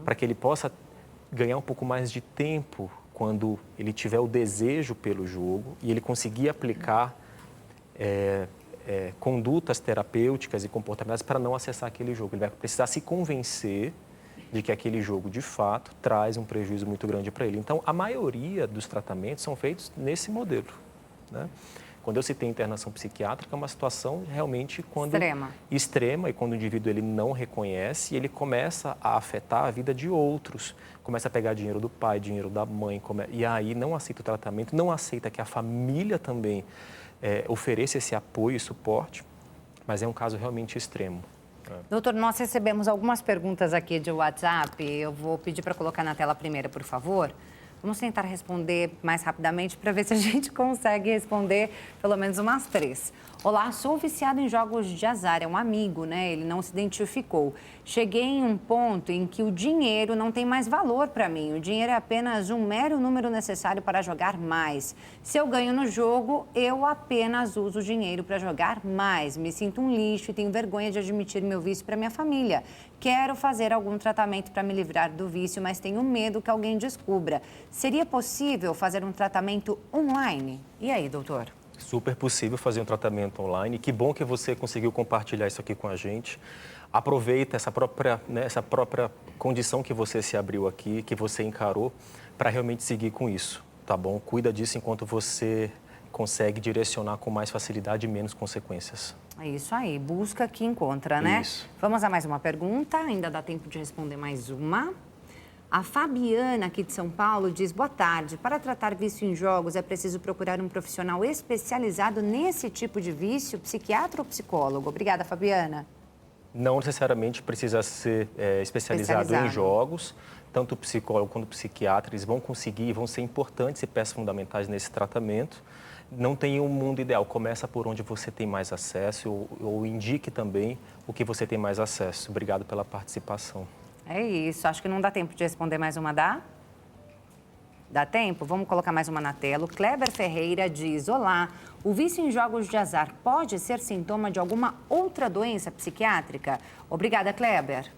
para que ele possa ganhar um pouco mais de tempo quando ele tiver o desejo pelo jogo e ele conseguir aplicar condutas terapêuticas e comportamentais para não acessar aquele jogo. Ele vai precisar se convencer de que aquele jogo, de fato, traz um prejuízo muito grande para ele. Então, a maioria dos tratamentos são feitos nesse modelo, né? Quando eu citei internação psiquiátrica, é uma situação realmente extrema, e quando o indivíduo ele não reconhece, ele começa a afetar a vida de outros, começa a pegar dinheiro do pai, dinheiro da mãe, e aí não aceita o tratamento, não aceita que a família também ofereça esse apoio e suporte, mas é um caso realmente extremo. Doutor, nós recebemos algumas perguntas aqui de WhatsApp, eu vou pedir para colocar na tela a primeira, por favor. Vamos tentar responder mais rapidamente para ver se a gente consegue responder pelo menos umas 3. Olá, sou viciado em jogos de azar, é um amigo, né? Ele não se identificou. Cheguei em um ponto em que o dinheiro não tem mais valor para mim. O dinheiro é apenas um mero número necessário para jogar mais. Se eu ganho no jogo, eu apenas uso o dinheiro para jogar mais. Me sinto um lixo e tenho vergonha de admitir meu vício para minha família. Quero fazer algum tratamento para me livrar do vício, mas tenho medo que alguém descubra. Seria possível fazer um tratamento online? E aí, doutor? Super possível fazer um tratamento online. Que bom que você conseguiu compartilhar isso aqui com a gente. Aproveita essa própria condição que você se abriu aqui, que você encarou, para realmente seguir com isso, tá bom? Cuida disso enquanto você consegue direcionar com mais facilidade e menos consequências. É isso aí, busca que encontra, né? Isso. Vamos a mais uma pergunta, ainda dá tempo de responder mais uma. A Fabiana, aqui de São Paulo, diz: boa tarde. Para tratar vício em jogos, é preciso procurar um profissional especializado nesse tipo de vício, psiquiatra ou psicólogo? Obrigada, Fabiana. Não necessariamente precisa ser especializado em jogos. Tanto o psicólogo quanto o psiquiatra, eles vão conseguir, vão ser importantes e peças fundamentais nesse tratamento. Não tem um mundo ideal. Começa por onde você tem mais acesso ou indique também o que você tem mais acesso. Obrigado pela participação. É isso. Acho que não dá tempo de responder mais uma, dá? Dá tempo? Vamos colocar mais uma na tela. O Kleber Ferreira diz: olá, o vício em jogos de azar pode ser sintoma de alguma outra doença psiquiátrica? Obrigada, Kleber.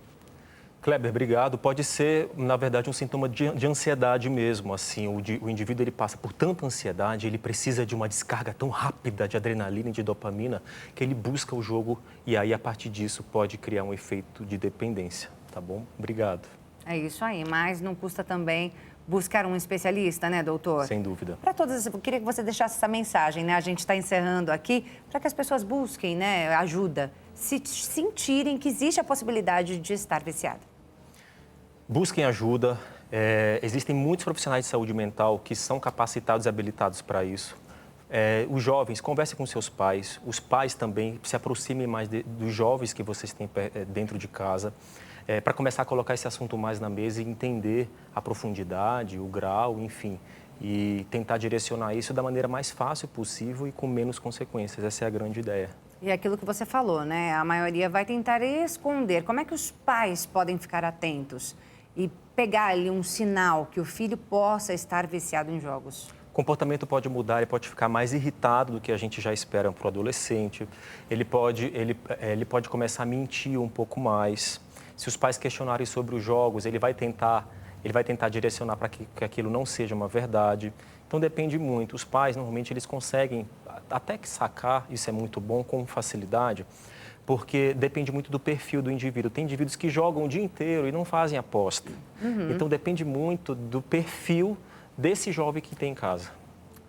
Kleber, obrigado. Pode ser, na verdade, um sintoma de ansiedade mesmo. Assim, o indivíduo ele passa por tanta ansiedade, ele precisa de uma descarga tão rápida de adrenalina e de dopamina que ele busca o jogo e aí, a partir disso, pode criar um efeito de dependência. Tá bom? Obrigado. É isso aí, mas não custa também buscar um especialista, né, doutor? Sem dúvida. Para todas, eu queria que você deixasse essa mensagem, né? A gente está encerrando aqui para que as pessoas busquem, né, ajuda, se sentirem que existe a possibilidade de estar viciado. Busquem ajuda. Existem muitos profissionais de saúde mental que são capacitados e habilitados para isso. Os jovens, conversem com seus pais. Os pais também se aproximem mais dos jovens que vocês têm dentro de casa, para começar a colocar esse assunto mais na mesa e entender a profundidade, o grau, enfim, e tentar direcionar isso da maneira mais fácil possível e com menos consequências. Essa é a grande ideia. E aquilo que você falou, né? A maioria vai tentar esconder. Como é que os pais podem ficar atentos e pegar ali um sinal que o filho possa estar viciado em jogos? O comportamento pode mudar, ele pode ficar mais irritado do que a gente já espera para o adolescente. Ele pode começar a mentir um pouco mais. Se os pais questionarem sobre os jogos, ele vai tentar direcionar para que aquilo não seja uma verdade. Então, depende muito. Os pais, normalmente, eles conseguem até que sacar, isso é muito bom, com facilidade, porque depende muito do perfil do indivíduo. Tem indivíduos que jogam o dia inteiro e não fazem aposta. Então, depende muito do perfil desse jovem que tem em casa.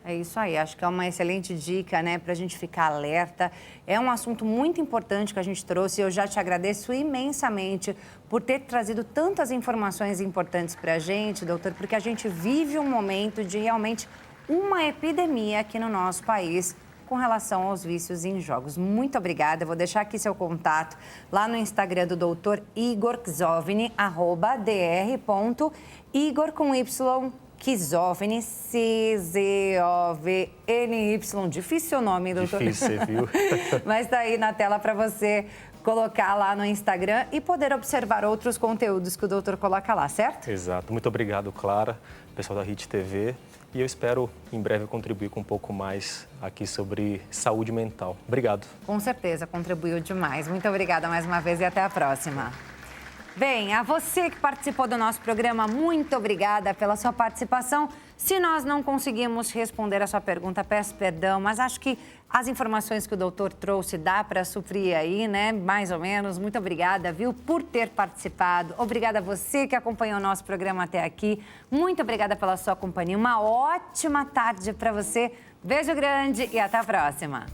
É isso aí, acho que é uma excelente dica, né, para a gente ficar alerta. É um assunto muito importante que a gente trouxe e eu já te agradeço imensamente por ter trazido tantas informações importantes para a gente, doutor, porque a gente vive um momento de realmente uma epidemia aqui no nosso país com relação aos vícios em jogos. Muito obrigada, eu vou deixar aqui seu contato lá no Instagram do doutor Igor Czovny, @dr.igor com Y, Czovny, Czovny. Difícil o nome, doutor. Difícil, viu? Mas tá aí na tela para você colocar lá no Instagram e poder observar outros conteúdos que o doutor coloca lá, certo? Exato. Muito obrigado, Clara, pessoal da Hit TV. E eu espero, em breve, contribuir com um pouco mais aqui sobre saúde mental. Obrigado. Com certeza, contribuiu demais. Muito obrigada mais uma vez e até a próxima. Bem, a você que participou do nosso programa, muito obrigada pela sua participação. Se nós não conseguimos responder a sua pergunta, peço perdão, mas acho que as informações que o doutor trouxe dá para suprir aí, né? Mais ou menos. Muito obrigada, viu, por ter participado. Obrigada a você que acompanhou o nosso programa até aqui. Muito obrigada pela sua companhia. Uma ótima tarde para você. Beijo grande e até a próxima.